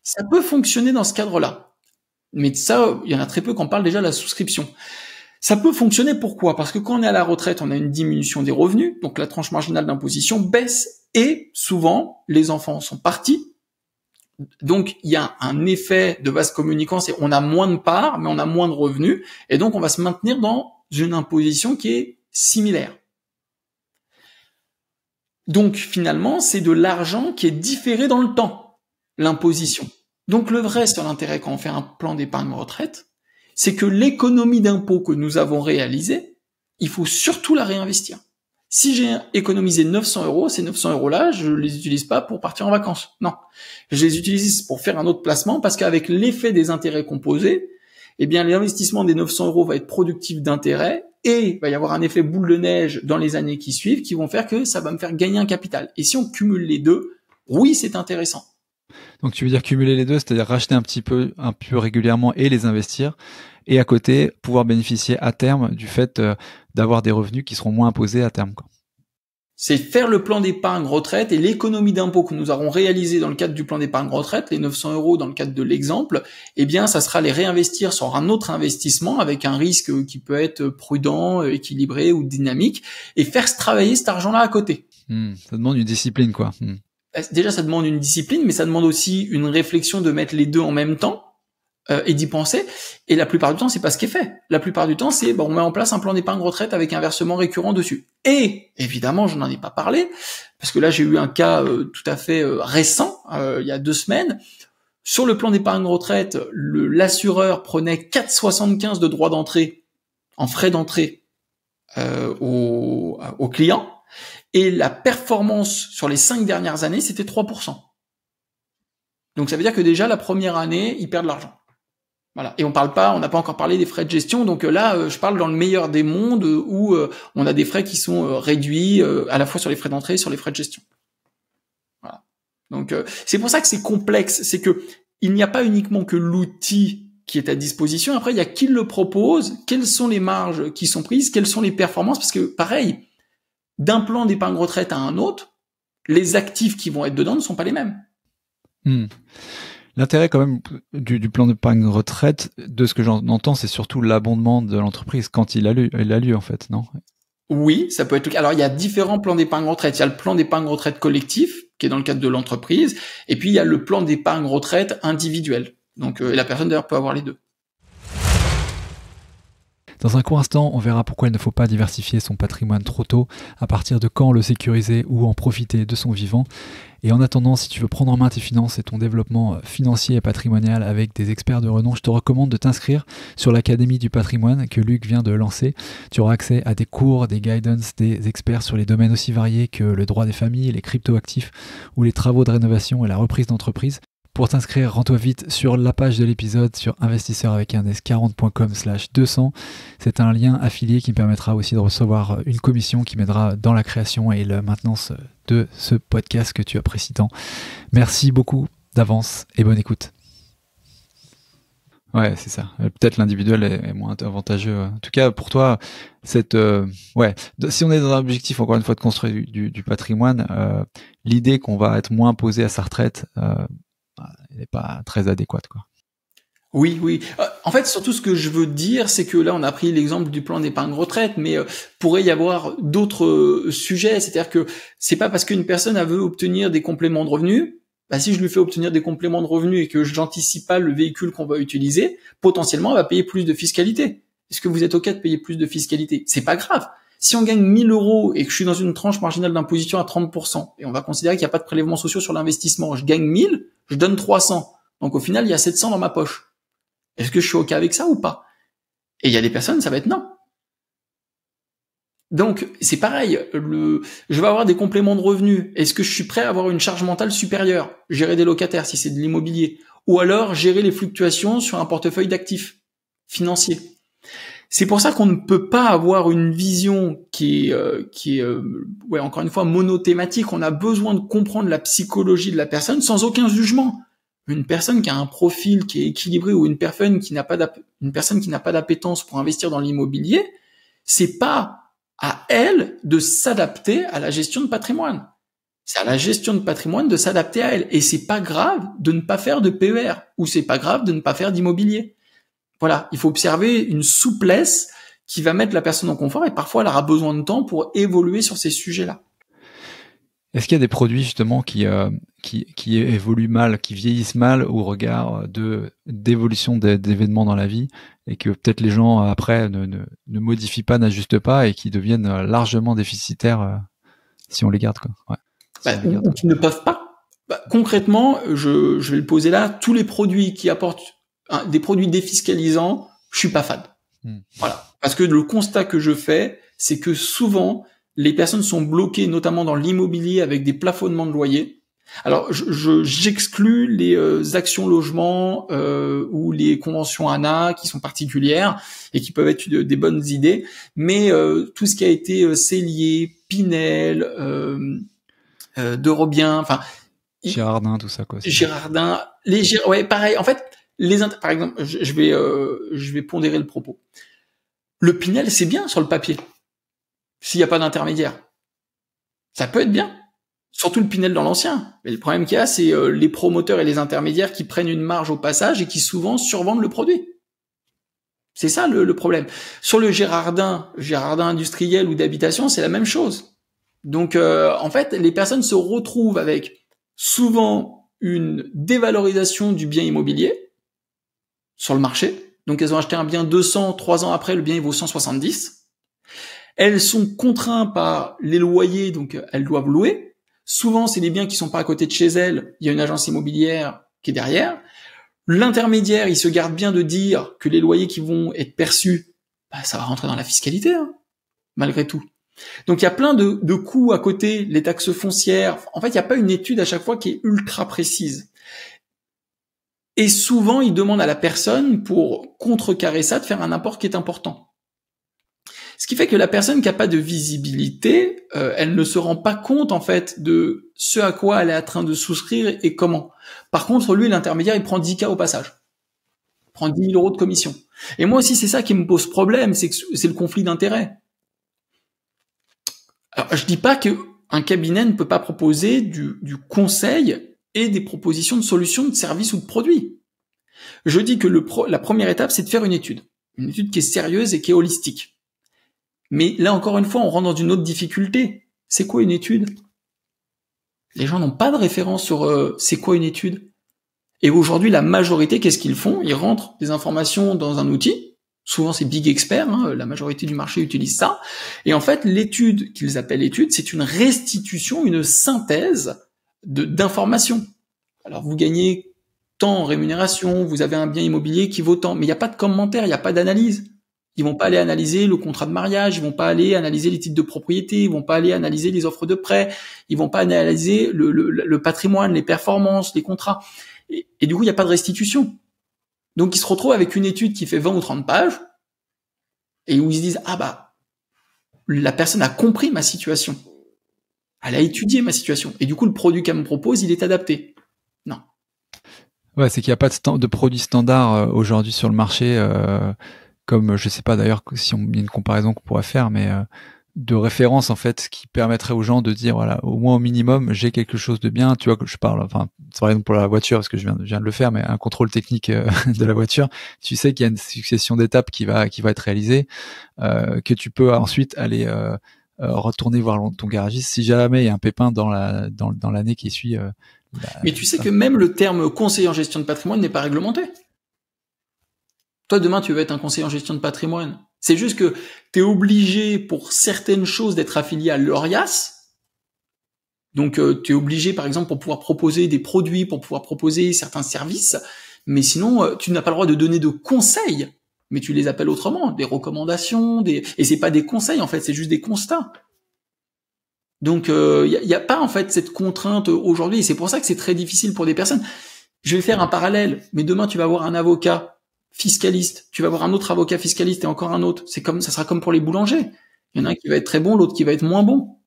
[SPEAKER 1] Ça peut fonctionner dans ce cadre-là. Mais ça, il y en a très peu qu'on parle déjà de la souscription. Ça peut fonctionner pourquoi ? Parce que quand on est à la retraite, on a une diminution des revenus, donc la tranche marginale d'imposition baisse, et souvent, les enfants sont partis. Donc, il y a un effet de vase communicant, c'est on a moins de parts, mais on a moins de revenus, et donc on va se maintenir dans une imposition qui est similaire. Donc, finalement, c'est de l'argent qui est différé dans le temps, l'imposition. Donc, le vrai sur l'intérêt quand on fait un plan d'épargne retraite, c'est que l'économie d'impôt que nous avons réalisée, il faut surtout la réinvestir. Si j'ai économisé 900 euros, ces 900 euros-là, je les utilise pas pour partir en vacances. Non. Je les utilise pour faire un autre placement parce qu'avec l'effet des intérêts composés, eh bien, l'investissement des 900 euros va être productif d'intérêt et il va y avoir un effet boule de neige dans les années qui suivent qui vont faire que ça va me faire gagner un capital. Et si on cumule les deux, oui, c'est intéressant.
[SPEAKER 2] Donc, tu veux dire cumuler les deux, c'est-à-dire racheter un peu régulièrement et les investir, et à côté, pouvoir bénéficier à terme du fait d'avoir des revenus qui seront moins imposés à terme, quoi.
[SPEAKER 1] C'est faire le plan d'épargne retraite et l'économie d'impôt que nous aurons réalisé dans le cadre du plan d'épargne retraite, les 900 euros dans le cadre de l'exemple, eh bien, ça sera les réinvestir sur un autre investissement avec un risque qui peut être prudent, équilibré ou dynamique, et faire travailler cet argent-là à côté.
[SPEAKER 2] Ça demande une discipline, quoi.
[SPEAKER 1] Déjà, ça demande une discipline, mais ça demande aussi une réflexion de mettre les deux en même temps et d'y penser. Et la plupart du temps, c'est pas ce qui est fait. La plupart du temps, c'est on met en place un plan d'épargne retraite avec un versement récurrent dessus. Et évidemment, je n'en ai pas parlé parce que là, j'ai eu un cas tout à fait récent, il y a 2 semaines. Sur le plan d'épargne retraite, l'assureur prenait 4,75 de droits d'entrée en frais d'entrée aux clients. Et la performance sur les 5 dernières années, c'était 3%. Donc ça veut dire que déjà la première année, ils perdent de l'argent. Voilà. Et on n'a pas encore parlé des frais de gestion. Donc là, je parle dans le meilleur des mondes où on a des frais qui sont réduits à la fois sur les frais d'entrée et sur les frais de gestion. Voilà. Donc c'est pour ça que c'est complexe. C'est que il n'y a pas uniquement que l'outil qui est à disposition. Après, il y a qui le propose, quelles sont les marges qui sont prises, quelles sont les performances. Parce que pareil, d'un plan d'épargne retraite à un autre, les actifs qui vont être dedans ne sont pas les mêmes.
[SPEAKER 2] L'intérêt quand même du plan d'épargne retraite, de ce que j'en entends, c'est surtout l'abondement de l'entreprise quand il a lieu en fait, non?
[SPEAKER 1] Oui, ça peut être. Alors il y a différents plans d'épargne retraite. Il y a le plan d'épargne retraite collectif qui est dans le cadre de l'entreprise, et puis il y a le plan d'épargne retraite individuel. Donc la personne d'ailleurs peut avoir les deux.
[SPEAKER 2] Dans un court instant, on verra pourquoi il ne faut pas diversifier son patrimoine trop tôt, à partir de quand le sécuriser ou en profiter de son vivant. Et en attendant, si tu veux prendre en main tes finances et ton développement financier et patrimonial avec des experts de renom, je te recommande de t'inscrire sur l'Académie du patrimoine que Luc vient de lancer. Tu auras accès à des cours, des guidance, des experts sur les domaines aussi variés que le droit des familles, les crypto-actifs ou les travaux de rénovation et la reprise d'entreprise. Pour t'inscrire, rends-toi vite sur la page de l'épisode sur investisseur40.com/200. C'est un lien affilié qui me permettra aussi de recevoir une commission qui m'aidera dans la création et la maintenance de ce podcast que tu apprécies tant. Merci beaucoup d'avance et bonne écoute. Ouais, c'est ça. Peut-être l'individuel est moins avantageux. En tout cas, pour toi, si on est dans un objectif, encore une fois, de construire du patrimoine, l'idée qu'on va être moins posé à sa retraite, elle n'est pas très adéquate, quoi.
[SPEAKER 1] Oui. En fait, surtout ce que je veux dire, c'est que là, on a pris l'exemple du plan d'épargne retraite, mais pourrait y avoir d'autres sujets. C'est-à-dire que c'est pas parce qu'une personne veut obtenir des compléments de revenus, si je lui fais obtenir des compléments de revenus et que je n'anticipe pas le véhicule qu'on va utiliser, potentiellement, elle va payer plus de fiscalité. Est-ce que vous êtes OK de payer plus de fiscalité? C'est pas grave. Si on gagne 1 000 € et que je suis dans une tranche marginale d'imposition à 30%, et on va considérer qu'il n'y a pas de prélèvements sociaux sur l'investissement, je gagne 1 000, je donne 300. Donc au final, il y a 700 dans ma poche. Est-ce que je suis OK avec ça ou pas? Et il y a des personnes, ça va être non. Donc c'est pareil, je vais avoir des compléments de revenus. Est-ce que je suis prêt à avoir une charge mentale supérieure? Gérer des locataires si c'est de l'immobilier. Ou alors gérer les fluctuations sur un portefeuille d'actifs financiers. C'est pour ça qu'on ne peut pas avoir une vision qui est encore une fois monothématique. On a besoin de comprendre la psychologie de la personne sans aucun jugement. Une personne qui a un profil qui est équilibré ou une personne qui n'a pas d'appétence pour investir dans l'immobilier, c'est pas à elle de s'adapter à la gestion de patrimoine. C'est à la gestion de patrimoine de s'adapter à elle. Et c'est pas grave de ne pas faire de PER ou c'est pas grave de ne pas faire d'immobilier. Voilà, il faut observer une souplesse qui va mettre la personne en confort et parfois elle aura besoin de temps pour évoluer sur ces sujets-là.
[SPEAKER 2] Est-ce qu'il y a des produits justement qui évoluent mal, qui vieillissent mal au regard d'évolution d'événements dans la vie et que peut-être les gens après ne modifient pas, n'ajustent pas et qui deviennent largement déficitaires si on les garde, quoi. Ouais.
[SPEAKER 1] Ou qui ne peuvent pas. Concrètement, je vais le poser là, tous les produits qui apportent des produits défiscalisants, je suis pas fan. Voilà. Parce que le constat que je fais, c'est que souvent, les personnes sont bloquées, notamment dans l'immobilier, avec des plafonnements de loyer. Alors, j'exclus les actions logement ou les conventions ANA qui sont particulières et qui peuvent être des bonnes idées. Mais tout ce qui a été Cellier, Pinel, d'Eurobien, enfin
[SPEAKER 2] Girardin, tout ça, quoi.
[SPEAKER 1] Girardin, pareil. En fait, par exemple, je vais pondérer le propos. Le Pinel, c'est bien sur le papier. S'il n'y a pas d'intermédiaire. Ça peut être bien. Surtout le Pinel dans l'ancien. Mais le problème qu'il y a, c'est les promoteurs et les intermédiaires qui prennent une marge au passage et qui souvent survendent le produit. C'est ça le problème. Sur le Girardin industriel ou d'habitation, c'est la même chose. Donc, en fait, les personnes se retrouvent avec souvent une dévalorisation du bien immobilier sur le marché. Donc, elles ont acheté un bien 200, 3 ans après, le bien il vaut 170. Elles sont contraintes par les loyers, donc elles doivent louer. Souvent, c'est des biens qui sont pas à côté de chez elles. Il y a une agence immobilière qui est derrière. L'intermédiaire, il se garde bien de dire que les loyers qui vont être perçus, ça va rentrer dans la fiscalité. malgré tout. Donc il y a plein de coûts à côté, les taxes foncières. En fait, il n'y a pas une étude à chaque fois qui est ultra précise. Et souvent, ils demandent à la personne, pour contrecarrer ça, de faire un apport qui est important. Ce qui fait que la personne qui n'a pas de visibilité, elle ne se rend pas compte en fait de ce à quoi elle est en train de souscrire et comment. Par contre, lui, l'intermédiaire, il prend 10K au passage. Il prend 10 000 euros de commission. Et moi aussi, c'est ça qui me pose problème, c'est le conflit d'intérêts. Alors, je dis pas qu'un cabinet ne peut pas proposer du conseil et des propositions de solutions, de services ou de produits. Je dis que la première étape, c'est de faire une étude qui est sérieuse et qui est holistique. Mais là, encore une fois, on rentre dans une autre difficulté. C'est quoi une étude? Les gens n'ont pas de référence sur c'est quoi une étude. Et aujourd'hui, la majorité, qu'est-ce qu'ils font? Ils rentrent des informations dans un outil. Souvent, c'est Big Expert, hein, la majorité du marché utilise ça. Et en fait, l'étude qu'ils appellent étude, c'est une restitution, une synthèse d'informations. Alors, vous gagnez tant en rémunération, vous avez un bien immobilier qui vaut tant, mais il n'y a pas de commentaire, il n'y a pas d'analyse. Ils vont pas aller analyser le contrat de mariage, ils vont pas aller analyser les titres de propriété, ils vont pas aller analyser les offres de prêt, ils vont pas analyser le patrimoine, les performances, les contrats. Et du coup, il n'y a pas de restitution. Donc, ils se retrouvent avec une étude qui fait 20 ou 30 pages et où ils se disent « Ah bah, la personne a compris ma situation. Elle a étudié ma situation. Et du coup, le produit qu'elle me propose, il est adapté. » Non.
[SPEAKER 2] Ouais, c'est qu'il n'y a pas de produit standard aujourd'hui sur le marché, comme je sais pas d'ailleurs si il y a une comparaison qu'on pourrait faire, mais de référence en fait qui permettrait aux gens de dire voilà, au moins au minimum j'ai quelque chose de bien. Tu vois que je parle, enfin c'est par exemple pour la voiture parce que je viens de le faire, mais un contrôle technique de la voiture, tu sais qu'il y a une succession d'étapes qui va être réalisée, que tu peux ensuite aller retourner voir ton garagiste si jamais il y a un pépin dans l'année qui suit.
[SPEAKER 1] Mais tu sais que même le terme conseiller en gestion de patrimoine n'est pas réglementé. Toi, demain, tu veux être un conseiller en gestion de patrimoine. C'est juste que tu es obligé pour certaines choses d'être affilié à l'ORIAS. Donc, tu es obligé, par exemple, pour pouvoir proposer des produits, pour pouvoir proposer certains services. Mais sinon, tu n'as pas le droit de donner de conseils. Mais tu les appelles autrement, des recommandations, et c'est pas des conseils, en fait, c'est juste des constats. Donc, y a pas, en fait, cette contrainte aujourd'hui. Et c'est pour ça que c'est très difficile pour des personnes. Je vais faire un parallèle. Mais demain, tu vas avoir un avocat fiscaliste, tu vas avoir un autre avocat fiscaliste et encore un autre. Ça sera comme pour les boulangers. Il y en a un qui va être très bon, l'autre qui va être moins bon.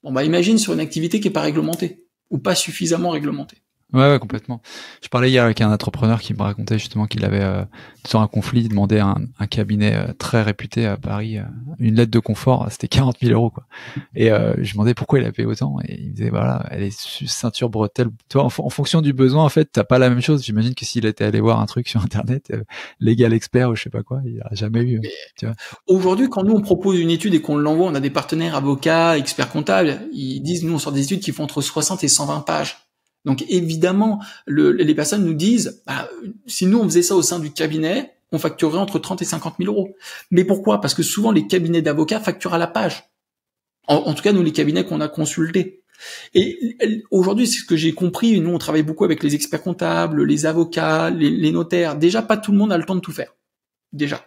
[SPEAKER 1] Bon, bah, imagine sur une activité qui est pas réglementée ou pas suffisamment réglementée.
[SPEAKER 2] Ouais, complètement. Je parlais hier avec un entrepreneur qui me racontait justement qu'il avait sur un conflit demandé à un cabinet très réputé à Paris une lettre de confort, c'était 40 000 euros quoi. Et je demandais pourquoi il a payé autant et il me disait voilà, elle est ceinture bretelle. Toi, en fonction du besoin en fait, t'as pas la même chose. J'imagine que s'il était allé voir un truc sur internet, légal expert ou je sais pas quoi, il a jamais eu. Tu vois.
[SPEAKER 1] Aujourd'hui, quand nous on propose une étude et qu'on l'envoie, on a des partenaires avocats, experts comptables. Ils disent nous on sort des études qui font entre 60 et 120 pages. Donc évidemment, les personnes nous disent, bah, si nous on faisait ça au sein du cabinet, on facturerait entre 30 et 50 000 euros. Mais pourquoi? Parce que souvent les cabinets d'avocats facturent à la page. En tout cas, nous les cabinets qu'on a consultés. Et aujourd'hui, c'est ce que j'ai compris. Nous, on travaille beaucoup avec les experts comptables, les avocats, les notaires. Déjà, pas tout le monde a le temps de tout faire. Déjà.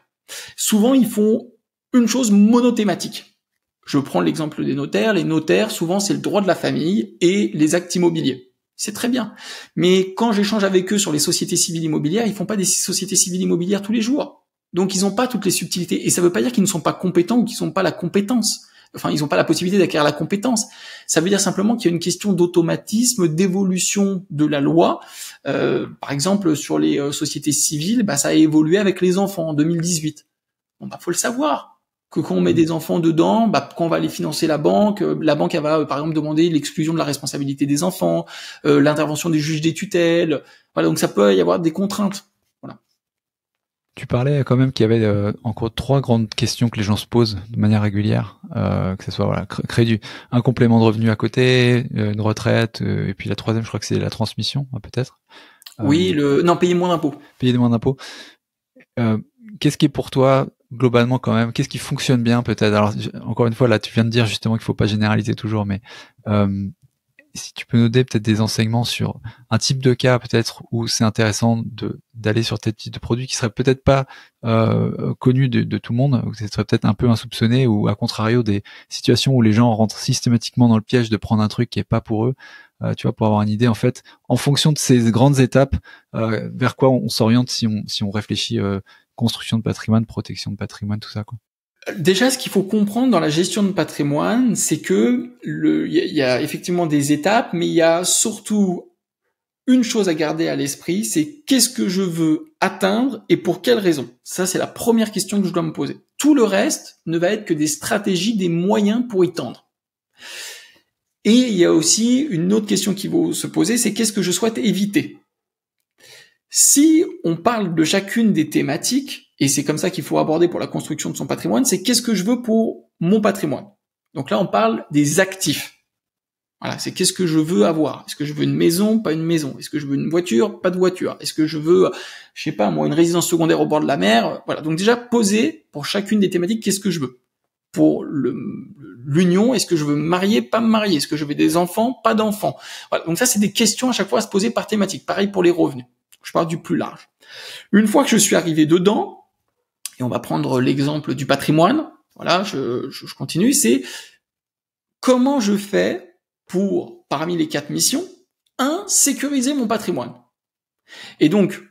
[SPEAKER 1] Souvent, ils font une chose monothématique. Je prends l'exemple des notaires. Les notaires, souvent, c'est le droit de la famille et les actes immobiliers. C'est très bien. Mais quand j'échange avec eux sur les sociétés civiles immobilières, ils font pas des sociétés civiles immobilières tous les jours. Donc, ils ont pas toutes les subtilités. Et ça veut pas dire qu'ils ne sont pas compétents ou qu'ils n'ont pas la compétence. Enfin, ils n'ont pas la possibilité d'acquérir la compétence. Ça veut dire simplement qu'il y a une question d'automatisme, d'évolution de la loi. Par exemple, sur les sociétés civiles, bah, ça a évolué avec les enfants en 2018. Bon, bah, faut le savoir. Que quand on met des enfants dedans, bah, quand on va aller financer la banque elle va, par exemple, demander l'exclusion de la responsabilité des enfants, l'intervention des juges des tutelles. Voilà, donc ça peut y avoir des contraintes. Voilà.
[SPEAKER 2] Tu parlais quand même qu'il y avait encore 3 grandes questions que les gens se posent de manière régulière, que ce soit voilà, créer un complément de revenu à côté, une retraite, et puis la troisième, je crois que c'est la transmission, peut-être.
[SPEAKER 1] Oui, payer moins d'impôts.
[SPEAKER 2] Payer moins d'impôts. Qu'est-ce qui est pour toi globalement quand même, qu'est-ce qui fonctionne bien peut-être? Alors encore une fois là, tu viens de dire justement qu'il faut pas généraliser toujours, mais si tu peux nous donner peut-être des enseignements sur un type de cas peut-être où c'est intéressant d'aller sur tel type de produit qui serait peut-être pas connu de tout le monde, ou qui serait peut-être un peu insoupçonné, ou à contrario des situations où les gens rentrent systématiquement dans le piège de prendre un truc qui est pas pour eux, tu vois, pour avoir une idée en fait, en fonction de ces grandes étapes, vers quoi on s'oriente si on réfléchit construction de patrimoine, protection de patrimoine, tout ça, quoi.
[SPEAKER 1] Déjà, ce qu'il faut comprendre dans la gestion de patrimoine, c'est que il y a effectivement des étapes, mais il y a surtout une chose à garder à l'esprit, c'est qu'est-ce que je veux atteindre et pour quelles raisons. Ça, c'est la première question que je dois me poser. Tout le reste ne va être que des stratégies, des moyens pour y tendre. Et il y a aussi une autre question qui va se poser, c'est qu'est-ce que je souhaite éviter. Si on parle de chacune des thématiques, et c'est comme ça qu'il faut aborder pour la construction de son patrimoine, c'est qu'est-ce que je veux pour mon patrimoine. Donc là, on parle des actifs. Voilà, c'est qu'est-ce que je veux avoir. Est-ce que je veux une maison, pas une maison? Est-ce que je veux une voiture, pas de voiture? Est-ce que je veux, je sais pas moi, une résidence secondaire au bord de la mer? Voilà, donc déjà poser pour chacune des thématiques qu'est-ce que je veux. Pour l'union, est-ce que je veux me marier, pas me marier? Est-ce que je veux des enfants, pas d'enfants? Voilà, donc ça c'est des questions à chaque fois à se poser par thématique. Pareil pour les revenus. Je parle du plus large. Une fois que je suis arrivé dedans, et on va prendre l'exemple du patrimoine, voilà, je continue, c'est comment je fais pour, parmi les 4 missions, sécuriser mon patrimoine. Et donc,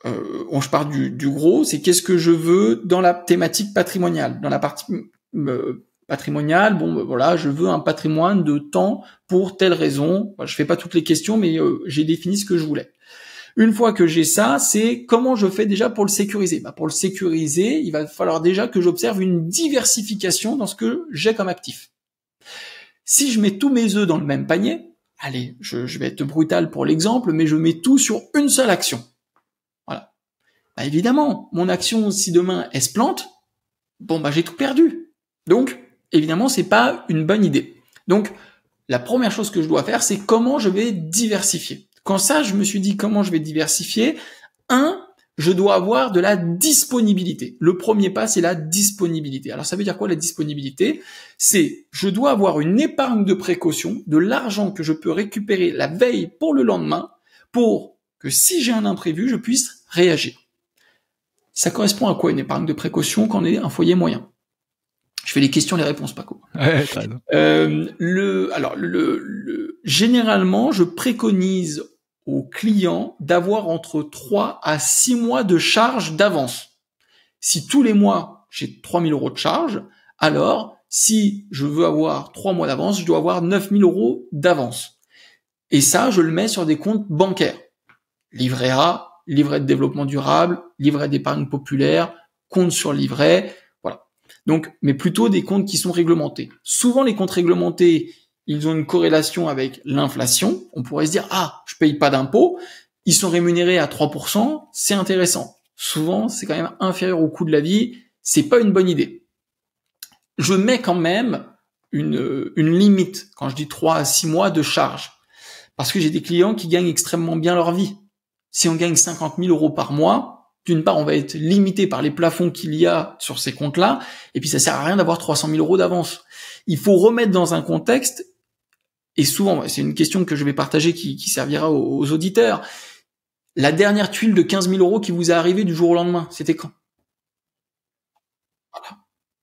[SPEAKER 1] je pars du gros, c'est qu'est-ce que je veux dans la thématique patrimoniale. Dans la partie patrimoniale, voilà, je veux un patrimoine de temps pour telle raison. Je fais pas toutes les questions, mais j'ai défini ce que je voulais. Une fois que j'ai ça, c'est comment je fais déjà pour le sécuriser. Pour le sécuriser, il va falloir déjà que j'observe une diversification dans ce que j'ai comme actif. Si je mets tous mes œufs dans le même panier, allez, je vais être brutal pour l'exemple, mais je mets tout sur une seule action. Voilà. Évidemment, mon action, si demain elle se plante, j'ai tout perdu. Donc, évidemment, c'est pas une bonne idée. Donc, la première chose que je dois faire, c'est comment je vais diversifier. Quand ça, je me suis dit comment je vais diversifier. Je dois avoir de la disponibilité. Le premier pas, c'est la disponibilité. Alors, ça veut dire quoi la disponibilité? C'est, je dois avoir une épargne de précaution, de l'argent que je peux récupérer la veille pour le lendemain, pour que si j'ai un imprévu, je puisse réagir. Ça correspond à quoi une épargne de précaution quand on est un foyer moyen? Je fais les questions, les réponses, Paco.
[SPEAKER 2] Ouais,
[SPEAKER 1] généralement, je préconise aux clients d'avoir entre 3 à 6 mois de charge d'avance. Si tous les mois, j'ai 3 000 € de charge, alors, si je veux avoir 3 mois d'avance, je dois avoir 9 000 € d'avance. Et ça, je le mets sur des comptes bancaires. Livret A, livret de développement durable, livret d'épargne populaire, compte sur livret, voilà. Donc, mais plutôt des comptes qui sont réglementés. Souvent, les comptes réglementés, ils ont une corrélation avec l'inflation. On pourrait se dire, je paye pas d'impôts, ils sont rémunérés à 3%, c'est intéressant. Souvent, c'est quand même inférieur au coût de la vie, c'est pas une bonne idée. Je mets quand même une limite, quand je dis 3 à 6 mois de charge. Parce que j'ai des clients qui gagnent extrêmement bien leur vie. Si on gagne 50 000 € par mois, d'une part, on va être limité par les plafonds qu'il y a sur ces comptes-là, et puis ça sert à rien d'avoir 300 000 € d'avance. Il faut remettre dans un contexte, et souvent, c'est une question que je vais partager qui servira aux auditeurs. La dernière tuile de 15 000 € qui vous est arrivée du jour au lendemain, c'était quand? Voilà.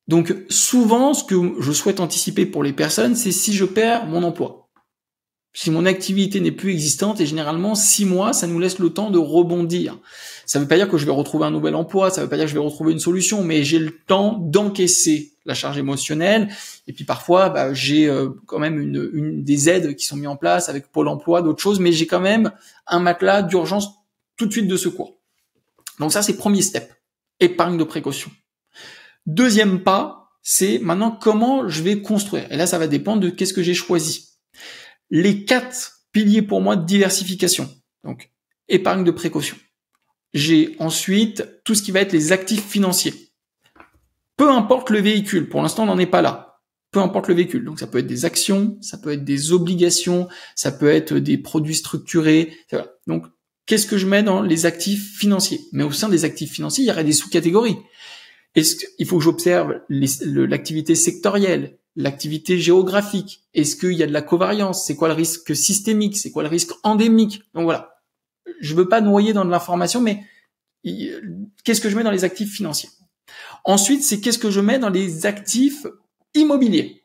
[SPEAKER 1] Donc, souvent, ce que je souhaite anticiper pour les personnes, c'est si je perds mon emploi. Si mon activité n'est plus existante, et généralement 6 mois, ça nous laisse le temps de rebondir. Ça ne veut pas dire que je vais retrouver un nouvel emploi, ça ne veut pas dire que je vais retrouver une solution, mais j'ai le temps d'encaisser la charge émotionnelle. Et puis parfois, j'ai quand même des aides qui sont mises en place avec Pôle emploi, d'autres choses, mais j'ai quand même un matelas d'urgence tout de suite de secours. Donc ça, c'est premier step, épargne de précaution. Deuxième pas, c'est maintenant comment je vais construire. Et là, ça va dépendre de qu'est-ce que j'ai choisi. Les 4 piliers pour moi de diversification. Donc, épargne de précaution. J'ai ensuite tout ce qui va être les actifs financiers. Peu importe le véhicule, pour l'instant on n'en est pas là. Peu importe le véhicule, donc ça peut être des actions, ça peut être des obligations, ça peut être des produits structurés. Voilà. Donc, qu'est-ce que je mets dans les actifs financiers? Mais au sein des actifs financiers, il y aurait des sous-catégories. Il faut que j'observe l'activité sectorielle, l'activité géographique. Est-ce qu'il y a de la covariance? C'est quoi le risque systémique? C'est quoi le risque endémique? Donc voilà. Je veux pas noyer dans de l'information, mais qu'est-ce que je mets dans les actifs financiers? Ensuite, c'est qu'est-ce que je mets dans les actifs immobiliers?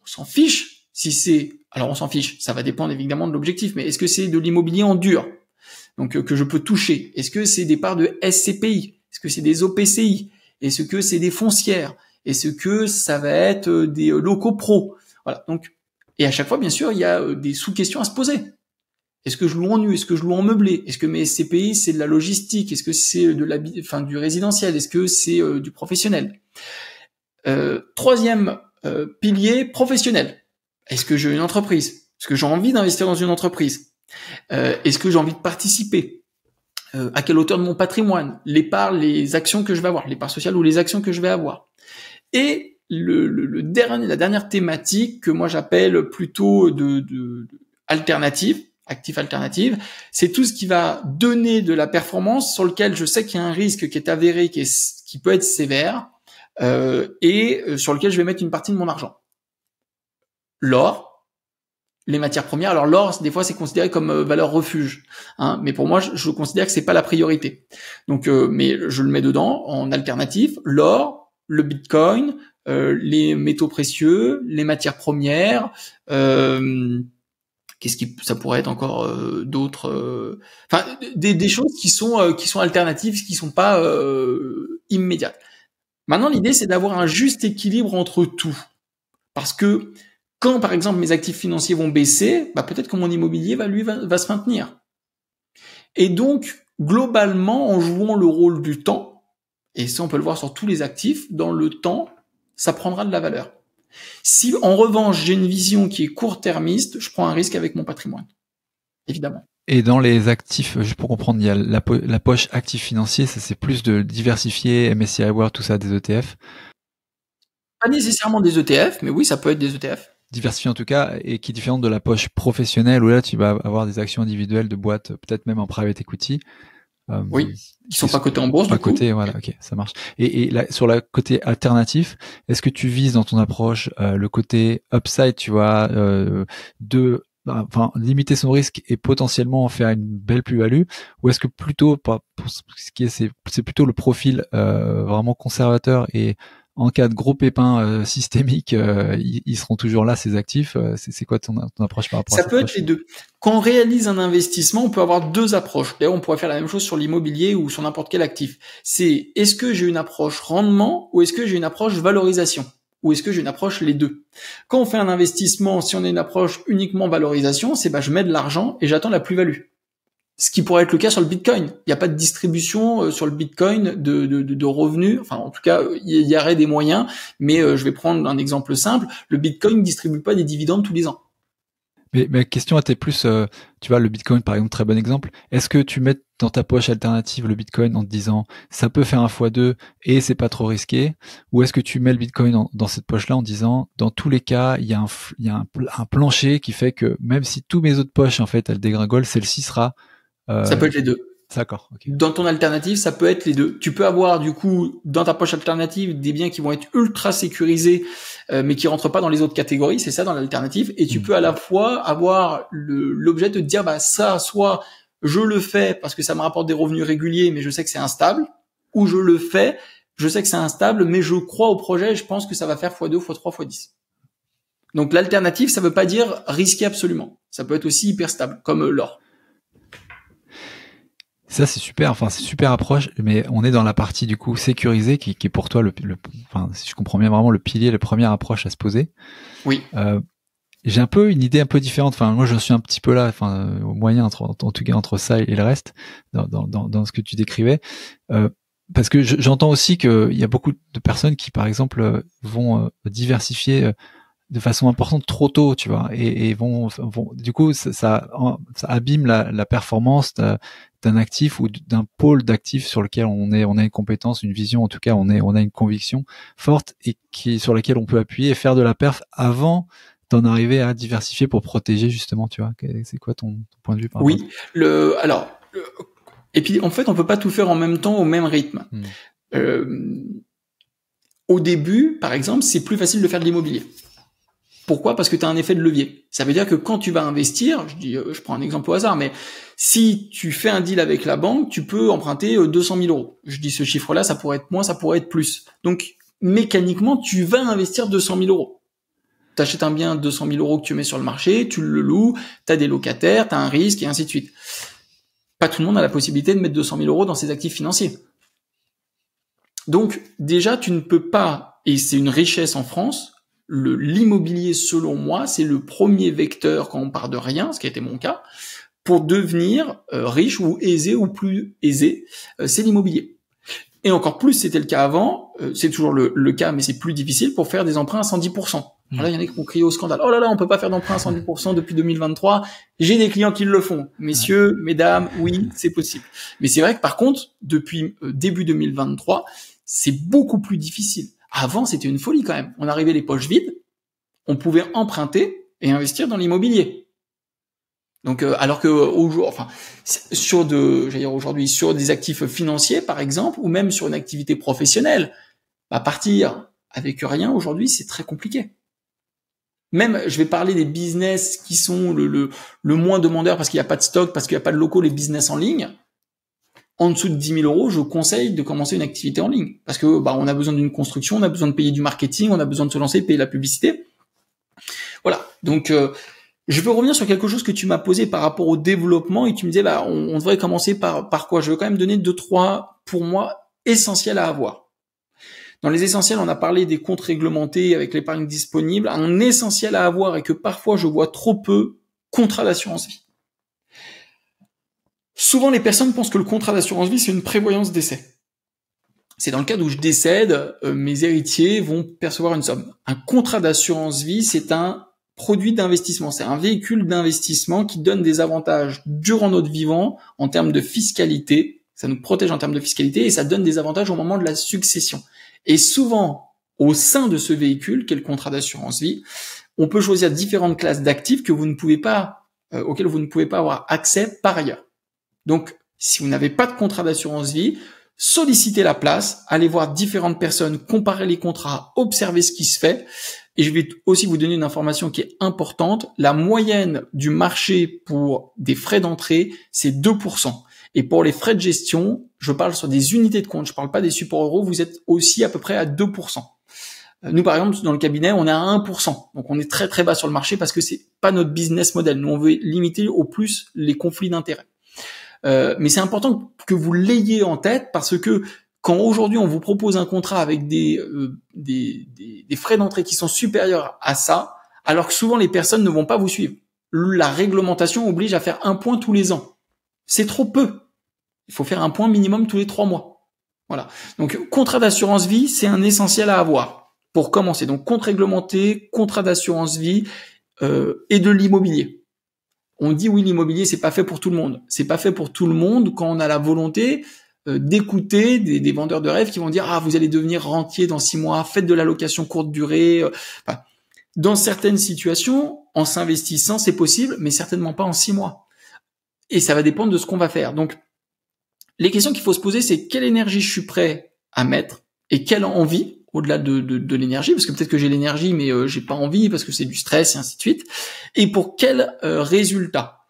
[SPEAKER 1] On s'en fiche si c'est... Alors on s'en fiche, ça va dépendre évidemment de l'objectif, mais est-ce que c'est de l'immobilier en dur? Donc que je peux toucher? Est-ce que c'est des parts de SCPI? Est-ce que c'est des OPCI? Est-ce que c'est des foncières? Est-ce que ça va être des locaux pro? Voilà. Donc, et à chaque fois, bien sûr, il y a des sous-questions à se poser. Est-ce que je loue en nu? Est-ce que je loue en meublé? Est-ce que mes SCPI, c'est de la logistique? Est-ce que c'est du résidentiel? Est-ce que c'est du professionnel? Troisième pilier, professionnel. Est-ce que j'ai une entreprise? Est-ce que j'ai envie d'investir dans une entreprise? Est-ce que j'ai envie de participer? À quelle hauteur de mon patrimoine? Les parts, les actions que je vais avoir, les parts sociales ou les actions que je vais avoir. Et la dernière thématique que moi j'appelle plutôt de alternative, actif alternative, c'est tout ce qui va donner de la performance sur lequel je sais qu'il y a un risque qui est avéré, qui peut être sévère, et sur lequel je vais mettre une partie de mon argent. L'or, les matières premières. Alors l'or, des fois, c'est considéré comme valeur refuge, hein, mais pour moi, je considère que c'est pas la priorité. Donc, mais je le mets dedans en alternatif. L'or, le Bitcoin, les métaux précieux, les matières premières. Ça pourrait être encore d'autres. Enfin, des choses qui sont alternatives, qui sont pas immédiates. Maintenant, l'idée, c'est d'avoir un juste équilibre entre tout, parce que quand, par exemple, mes actifs financiers vont baisser, peut-être que mon immobilier va se maintenir. Et donc, globalement, en jouant le rôle du temps, et ça, on peut le voir sur tous les actifs, dans le temps, ça prendra de la valeur. Si, en revanche, j'ai une vision qui est court-termiste, je prends un risque avec mon patrimoine. Évidemment.
[SPEAKER 2] Et dans les actifs, juste pour comprendre, il y a la poche actifs financiers, ça c'est plus de diversifier, MSCI World, tout ça, des ETF.
[SPEAKER 1] Pas nécessairement des ETF, mais oui, ça peut être des ETF.
[SPEAKER 2] Diversifié en tout cas, et qui est différente de la poche professionnelle où là tu vas avoir des actions individuelles de boîtes, peut-être même en private equity.
[SPEAKER 1] Oui, qui sont pas cotés en bourse,
[SPEAKER 2] pas
[SPEAKER 1] du coup.
[SPEAKER 2] Cotés, voilà, ok, ça marche. Et là, sur le côté alternatif, est-ce que tu vises dans ton approche le côté upside, tu vois, limiter son risque et potentiellement en faire une belle plus-value, ou est-ce que plutôt, pour ce qui est, c'est plutôt le profil vraiment conservateur et en cas de gros pépins systémiques, ils seront toujours là, ces actifs. C'est quoi ton approche par rapport à ça?
[SPEAKER 1] Ça peut être les deux. Quand on réalise un investissement, on peut avoir deux approches. D'ailleurs, on pourrait faire la même chose sur l'immobilier ou sur n'importe quel actif. C'est est-ce que j'ai une approche rendement ou est-ce que j'ai une approche valorisation? Ou est-ce que j'ai une approche les deux? Quand on fait un investissement, si on a une approche uniquement valorisation, c'est je mets de l'argent et j'attends la plus-value. Ce qui pourrait être le cas sur le Bitcoin. Il n'y a pas de distribution sur le Bitcoin de revenus. Enfin, en tout cas, il y aurait des moyens. Mais je vais prendre un exemple simple. Le Bitcoin ne distribue pas des dividendes tous les ans.
[SPEAKER 2] Mais ma question était plus, tu vois, le Bitcoin, par exemple, très bon exemple. Est-ce que tu mets dans ta poche alternative le Bitcoin en te disant, ça peut faire un x2 et c'est pas trop risqué? Ou est-ce que tu mets le Bitcoin dans cette poche-là en disant, dans tous les cas, il y a un plancher qui fait que même si tous mes autres poches, en fait, elles dégringolent, celle-ci sera...
[SPEAKER 1] Ça peut être les deux.
[SPEAKER 2] D'accord. Okay.
[SPEAKER 1] Dans ton alternative, ça peut être les deux. Tu peux avoir du coup dans ta poche alternative des biens qui vont être ultra sécurisés, mais qui rentrent pas dans les autres catégories. C'est ça dans l'alternative. Et tu peux à la fois avoir l'objet de te dire ça, soit je le fais parce que ça me rapporte des revenus réguliers, mais je sais que c'est instable, ou je le fais, je sais que c'est instable, mais je crois au projet et je pense que ça va faire x2, x3, x10. Donc l'alternative, ça veut pas dire risquer absolument. Ça peut être aussi hyper stable, comme l'or.
[SPEAKER 2] Ça c'est super, c'est super approche, mais on est dans la partie du coup sécurisée qui est pour toi si je comprends bien vraiment le pilier, la première approche à se poser.
[SPEAKER 1] Oui.
[SPEAKER 2] J'ai un peu une idée un peu différente. Moi je suis un petit peu là, au moyen en tout cas entre ça et le reste dans ce que tu décrivais, parce que j'entends aussi qu'il y a beaucoup de personnes qui par exemple vont diversifier de façon importante trop tôt, tu vois, et vont du coup ça abîme la performance d'un actif ou d'un pôle d'actifs sur lequel on a une compétence, une vision, en tout cas on a une conviction forte et sur laquelle on peut appuyer et faire de la perf avant d'en arriver à diversifier pour protéger justement, tu vois. C'est quoi ton point de vue par rapport à ça?
[SPEAKER 1] Et puis en fait on peut pas tout faire en même temps au même rythme. Au début, par exemple, c'est plus facile de faire de l'immobilier. Pourquoi ? Parce que tu as un effet de levier. Ça veut dire que quand tu vas investir, je prends un exemple au hasard, mais si tu fais un deal avec la banque, tu peux emprunter 200 000 euros. Je dis ce chiffre-là, ça pourrait être moins, ça pourrait être plus. Donc, mécaniquement, tu vas investir 200 000 euros. Tu achètes un bien 200 000 euros que tu mets sur le marché, tu le loues, tu as des locataires, tu as un risque et ainsi de suite. Pas tout le monde a la possibilité de mettre 200 000 euros dans ses actifs financiers. Donc, déjà, tu ne peux pas, et c'est une richesse en France, l'immobilier, selon moi, c'est le premier vecteur quand on part de rien, ce qui a été mon cas, pour devenir riche ou aisé ou plus aisé, c'est l'immobilier. Et encore plus, c'était le cas avant, c'est toujours le cas, mais c'est plus difficile pour faire des emprunts à 110%. Alors là, il y en a qui ont crié au scandale. Oh là là, on peut pas faire d'emprunt à 110% depuis 2023. J'ai des clients qui le font. Messieurs, mesdames, oui, c'est possible. Mais c'est vrai que par contre, depuis début 2023, c'est beaucoup plus difficile. Avant, c'était une folie quand même. On arrivait les poches vides, on pouvait emprunter et investir dans l'immobilier. Donc, alors que aujourd'hui, sur des actifs financiers, par exemple, ou même sur une activité professionnelle, partir avec rien aujourd'hui, c'est très compliqué. Même, je vais parler des business qui sont le moins demandeurs parce qu'il n'y a pas de stock, parce qu'il n'y a pas de locaux, les business en ligne. En dessous de 10 000 euros, je conseille de commencer une activité en ligne. Parce que, on a besoin d'une construction, on a besoin de payer du marketing, on a besoin de se lancer, payer la publicité. Voilà. Donc, je veux revenir sur quelque chose que tu m'as posé par rapport au développement et tu me disais, on devrait commencer par quoi? Je veux quand même donner 2-3, pour moi, essentiels à avoir. Dans les essentiels, on a parlé des comptes réglementés avec l'épargne disponible. Un essentiel à avoir et que parfois je vois trop peu, contrat d'assurance vie. Souvent, les personnes pensent que le contrat d'assurance vie, c'est une prévoyance décès. C'est dans le cas où je décède, mes héritiers vont percevoir une somme. Un contrat d'assurance vie, c'est un produit d'investissement. C'est un véhicule d'investissement qui donne des avantages durant notre vivant en termes de fiscalité. Ça nous protège en termes de fiscalité et ça donne des avantages au moment de la succession. Et souvent, au sein de ce véhicule, qu'est le contrat d'assurance vie, on peut choisir différentes classes d'actifs que vous ne pouvez pas, auxquelles vous ne pouvez pas avoir accès par ailleurs. Donc, si vous n'avez pas de contrat d'assurance vie, sollicitez la place, allez voir différentes personnes, comparez les contrats, observez ce qui se fait. Et je vais aussi vous donner une information qui est importante. La moyenne du marché pour des frais d'entrée, c'est 2%. Et pour les frais de gestion, je parle sur des unités de compte, je parle pas des supports euros, vous êtes aussi à peu près à 2%. Nous, par exemple, dans le cabinet, on est à 1%. Donc, on est très, très bas sur le marché parce que c'est pas notre business model. Nous, on veut limiter au plus les conflits d'intérêts. Mais c'est important que vous l'ayez en tête parce que quand aujourd'hui on vous propose un contrat avec des frais d'entrée qui sont supérieurs à ça, alors que souvent les personnes ne vont pas vous suivre. La réglementation oblige à faire un point tous les ans. C'est trop peu. Il faut faire un point minimum tous les 3 mois. Voilà. Donc contrat d'assurance vie, c'est un essentiel à avoir pour commencer. Donc compte réglementé, contrat d'assurance vie et de l'immobilier. On dit oui, l'immobilier, c'est pas fait pour tout le monde. C'est pas fait pour tout le monde quand on a la volonté d'écouter des vendeurs de rêves qui vont dire « Ah, vous allez devenir rentier dans 6 mois, faites de la location courte durée. » Dans certaines situations, en s'investissant, c'est possible, mais certainement pas en 6 mois. Et ça va dépendre de ce qu'on va faire. Donc, les questions qu'il faut se poser, c'est quelle énergie je suis prêt à mettre et quelle envie au-delà de l'énergie, parce que peut-être que j'ai l'énergie, mais j'ai pas envie, parce que c'est du stress, et ainsi de suite. Et pour quel résultat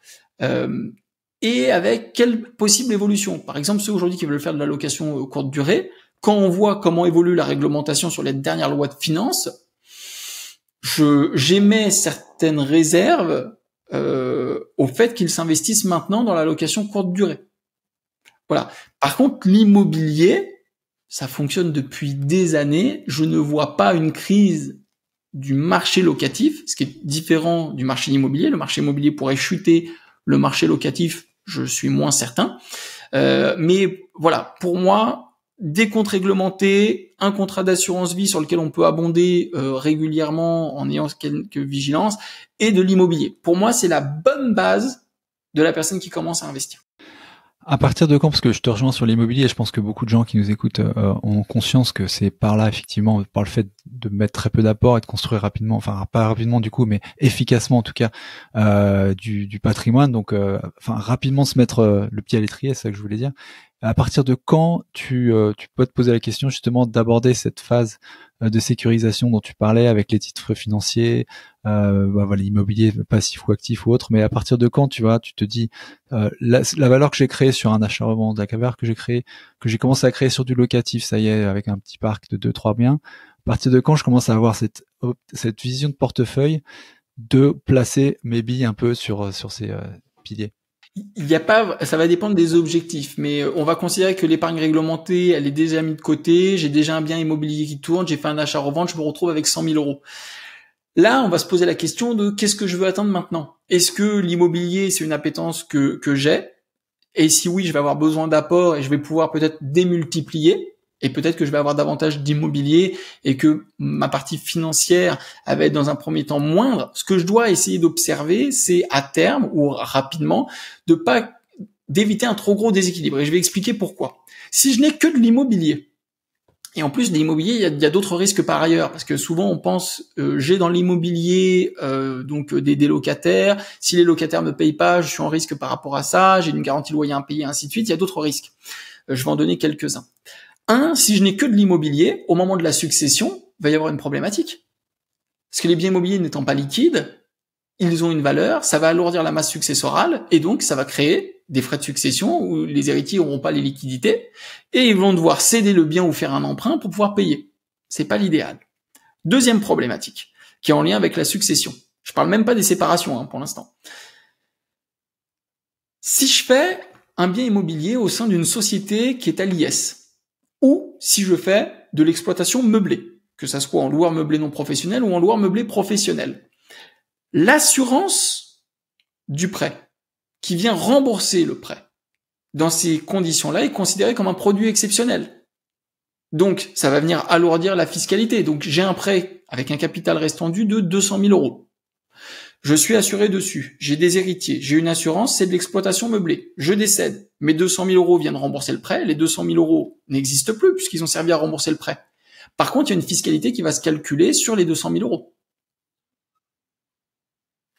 [SPEAKER 1] et avec quelle possible évolution. Par exemple, ceux aujourd'hui qui veulent faire de la location courte durée, quand on voit comment évolue la réglementation sur les dernières lois de finances, j'émets certaines réserves au fait qu'ils s'investissent maintenant dans la location courte durée. Voilà. Par contre, l'immobilier, ça fonctionne depuis des années. Je ne vois pas une crise du marché locatif, ce qui est différent du marché immobilier. Le marché immobilier pourrait chuter, le marché locatif, je suis moins certain. Mais voilà, pour moi, des comptes réglementés, un contrat d'assurance vie sur lequel on peut abonder régulièrement en ayant quelques vigilances, et de l'immobilier. Pour moi, c'est la bonne base de la personne qui commence à investir.
[SPEAKER 2] À partir de quand, parce que je te rejoins sur l'immobilier, je pense que beaucoup de gens qui nous écoutent ont conscience que c'est par là, effectivement, par le fait de mettre très peu d'apport et de construire rapidement, enfin pas rapidement du coup, mais efficacement en tout cas, du patrimoine. Donc, rapidement se mettre le pied à l'étrier, c'est ça que je voulais dire. À partir de quand tu peux te poser la question justement d'aborder cette phase de sécurisation dont tu parlais avec les titres financiers, voilà, immobilier passif ou actif ou autre. Mais à partir de quand, tu vois, tu te dis la valeur que j'ai créée sur un achat-revente, la valeur que j'ai commencé à créer sur du locatif, ça y est, avec un petit parc de 2-3 biens. À partir de quand je commence à avoir cette vision de portefeuille de placer mes billes un peu sur ces piliers?
[SPEAKER 1] Il y a pas, ça va dépendre des objectifs, mais on va considérer que l'épargne réglementée, elle est déjà mise de côté, j'ai déjà un bien immobilier qui tourne, j'ai fait un achat-revente, je me retrouve avec 100 000 euros. Là, on va se poser la question de qu'est-ce que je veux atteindre maintenant? Est-ce que l'immobilier, c'est une appétence que j'ai? Et si oui, je vais avoir besoin d'apports et je vais pouvoir peut-être démultiplier. Et peut-être que je vais avoir davantage d'immobilier et que ma partie financière va être dans un premier temps moindre. Ce que je dois essayer d'observer, c'est à terme ou rapidement d'éviter un trop gros déséquilibre. Et je vais expliquer pourquoi. Si je n'ai que de l'immobilier, et en plus de l'immobilier, il y a d'autres risques par ailleurs, parce que souvent on pense j'ai dans l'immobilier donc des locataires. Si les locataires me payent pas, je suis en risque par rapport à ça. J'ai une garantie loyer impayé, ainsi de suite. Il y a d'autres risques. Je vais en donner quelques-uns. Si je n'ai que de l'immobilier, au moment de la succession, il va y avoir une problématique. Parce que les biens immobiliers n'étant pas liquides, ils ont une valeur, ça va alourdir la masse successorale, et donc ça va créer des frais de succession où les héritiers n'auront pas les liquidités, et ils vont devoir céder le bien ou faire un emprunt pour pouvoir payer. C'est pas l'idéal. Deuxième problématique, qui est en lien avec la succession. Je parle même pas des séparations pour l'instant. Si je fais un bien immobilier au sein d'une société qui est à l'IS, ou si je fais de l'exploitation meublée, que ça soit en loueur meublé non professionnel ou en loueur meublé professionnel. L'assurance du prêt, qui vient rembourser le prêt, dans ces conditions-là, est considérée comme un produit exceptionnel. Donc, ça va venir alourdir la fiscalité. Donc, j'ai un prêt avec un capital restant dû de 200 000 euros. Je suis assuré dessus, j'ai des héritiers, j'ai une assurance, c'est de l'exploitation meublée. Je décède, mes 200 000 euros viennent rembourser le prêt, les 200 000 euros n'existent plus puisqu'ils ont servi à rembourser le prêt. Par contre, il y a une fiscalité qui va se calculer sur les 200 000 euros.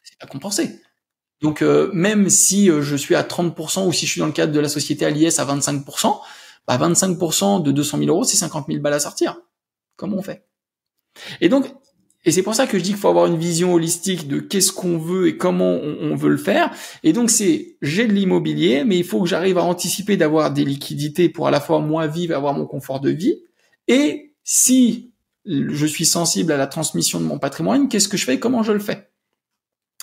[SPEAKER 1] C'est pas compensé. Donc, même si je suis à 30% ou si je suis dans le cadre de la société à l'IS à 25%, 25% de 200 000 euros, c'est 50 000 balles à sortir. Comment on fait? Et c'est pour ça que je dis qu'il faut avoir une vision holistique de qu'est-ce qu'on veut et comment on veut le faire. Et donc j'ai de l'immobilier, mais il faut que j'arrive à anticiper d'avoir des liquidités pour à la fois moi vivre et avoir mon confort de vie. Et si je suis sensible à la transmission de mon patrimoine, qu'est-ce que je fais et comment je le fais?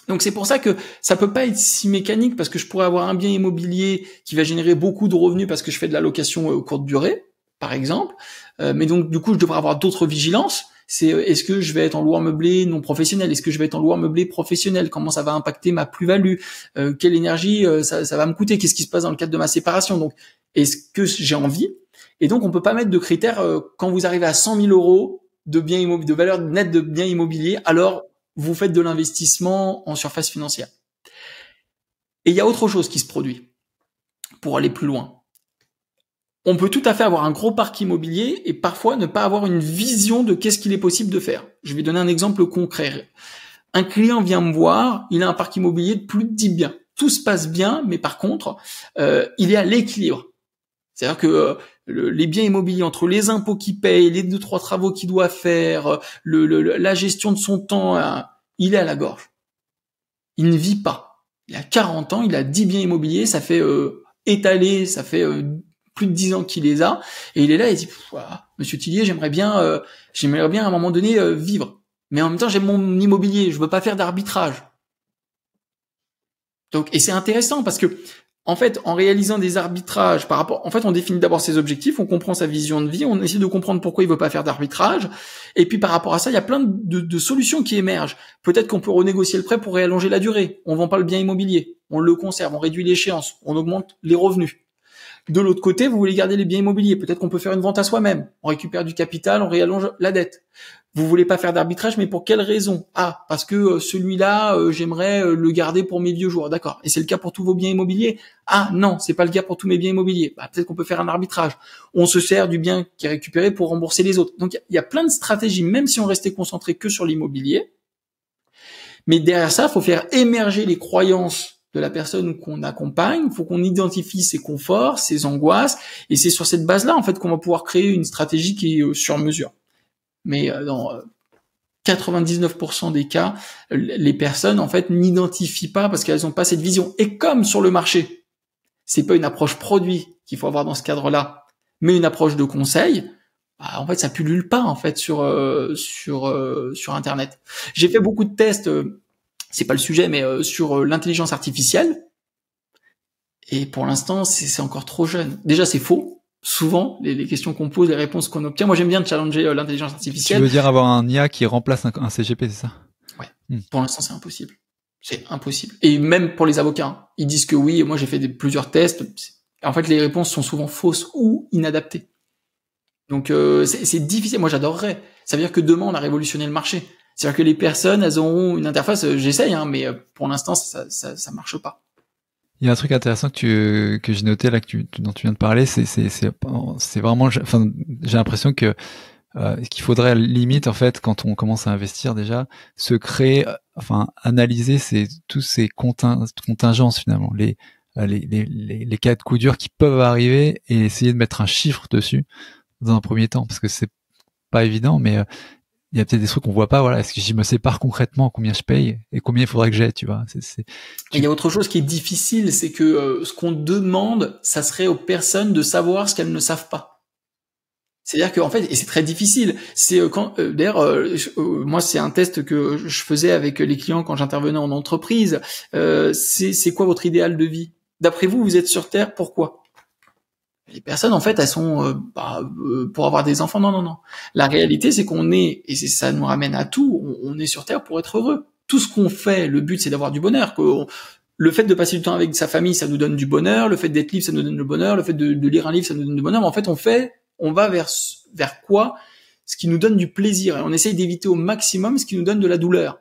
[SPEAKER 1] Donc c'est pour ça que ça peut pas être si mécanique, parce que je pourrais avoir un bien immobilier qui va générer beaucoup de revenus parce que je fais de la location courte durée, par exemple. Mais donc du coup, je devrais avoir d'autres vigilances. C'est est-ce que je vais être en loueur meublé non professionnel? Est-ce que je vais être en loueur meublé professionnel? Comment ça va impacter ma plus-value? Quelle énergie ça va me coûter? Qu'est-ce qui se passe dans le cadre de ma séparation? Donc, est-ce que j'ai envie? Et donc, on peut pas mettre de critères quand vous arrivez à 100 000 euros de biens immobiliers, de valeur nette de biens immobiliers, alors vous faites de l'investissement en surface financière. Et il y a autre chose qui se produit pour aller plus loin. On peut tout à fait avoir un gros parc immobilier et parfois ne pas avoir une vision de qu'est-ce qu'il est possible de faire. Je vais donner un exemple concret. Un client vient me voir, il a un parc immobilier de plus de 10 biens. Tout se passe bien, mais par contre, il est à l'équilibre. C'est-à-dire que les biens immobiliers, entre les impôts qu'il paye, les 2-3 travaux qu'il doit faire, la gestion de son temps, il est à la gorge. Il ne vit pas. Il a 40 ans, il a 10 biens immobiliers, ça fait étalé, ça fait plus de 10 ans qu'il les a, et il est là et il dit Monsieur Tillier, j'aimerais bien à un moment donné vivre, mais en même temps j'aime mon immobilier, je veux pas faire d'arbitrage. Donc, et c'est intéressant parce que en fait, en réalisant des arbitrages on définit d'abord ses objectifs, on comprend sa vision de vie, on essaie de comprendre pourquoi il veut pas faire d'arbitrage, et puis par rapport à ça, il y a plein de solutions qui émergent. Peut-être qu'on peut renégocier le prêt pour réallonger la durée. On vend pas le bien immobilier, on le conserve, on réduit l'échéance, on augmente les revenus. De l'autre côté, vous voulez garder les biens immobiliers. Peut-être qu'on peut faire une vente à soi-même. On récupère du capital, on réallonge la dette. Vous voulez pas faire d'arbitrage, mais pour quelle raison? Parce que celui-là, j'aimerais le garder pour mes vieux jours. D'accord. Et c'est le cas pour tous vos biens immobiliers? Non, c'est pas le cas pour tous mes biens immobiliers. Peut-être qu'on peut faire un arbitrage. On se sert du bien qui est récupéré pour rembourser les autres. Donc, il y a plein de stratégies, même si on restait concentré que sur l'immobilier. Mais derrière ça, il faut faire émerger les croyances de la personne qu'on accompagne. Il faut qu'on identifie ses conforts, ses angoisses, et c'est sur cette base-là en fait qu'on va pouvoir créer une stratégie qui est sur mesure. mais dans 99% des cas, les personnes en fait n'identifient pas parce qu'elles n'ont pas cette vision. Et comme sur le marché, c'est pas une approche produit qu'il faut avoir dans ce cadre-là, mais une approche de conseil, bah, en fait ça pullule pas en fait sur Internet. J'ai fait beaucoup de tests, c'est pas le sujet, mais sur l'intelligence artificielle. Et pour l'instant, c'est encore trop jeune. Déjà, c'est faux. Souvent, les questions qu'on pose, les réponses qu'on obtient. Moi, j'aime bien challenger l'intelligence artificielle.
[SPEAKER 2] Tu veux dire avoir un IA qui remplace un CGP, c'est ça?
[SPEAKER 1] Ouais. Pour l'instant, c'est impossible. C'est impossible. Et même pour les avocats, ils disent que oui. Et moi, j'ai fait plusieurs tests. En fait, les réponses sont souvent fausses ou inadaptées. Donc, c'est difficile. Moi, j'adorerais. Ça veut dire que demain, on a révolutionné le marché. C'est-à-dire que les personnes, elles auront une interface. J'essaye, mais pour l'instant, ça marche pas.
[SPEAKER 2] Il y a un truc intéressant que j'ai noté là dont tu viens de parler, c'est vraiment, enfin, j'ai l'impression que qu'il faudrait limite en fait quand on commence à investir déjà se créer, enfin analyser tous ces contingences finalement, les cas de coup dur qui peuvent arriver et essayer de mettre un chiffre dessus dans un premier temps parce que c'est pas évident, mais il y a peut-être des trucs qu'on voit pas, voilà. Est-ce que je me sépare concrètement combien je paye et combien il faudrait que j'ai, tu vois.
[SPEAKER 1] Il y a autre chose qui est difficile, c'est que ce qu'on demande, ça serait aux personnes de savoir ce qu'elles ne savent pas. C'est-à-dire qu'en fait, et c'est très difficile. C'est d'ailleurs, moi, c'est un test que je faisais avec les clients quand j'intervenais en entreprise. C'est quoi votre idéal de vie? D'après vous, vous êtes sur Terre, pourquoi? Les personnes, en fait, elles sont pour avoir des enfants. Non. La réalité, c'est qu'on est, et ça nous ramène à tout, on est sur Terre pour être heureux. Tout ce qu'on fait, le but, c'est d'avoir du bonheur. Le fait de passer du temps avec sa famille, ça nous donne du bonheur. Le fait d'être libre, ça nous donne le bonheur. Le fait de lire un livre, ça nous donne du bonheur. Mais en fait, on va vers quoi? Ce qui nous donne du plaisir. Et on essaye d'éviter au maximum ce qui nous donne de la douleur.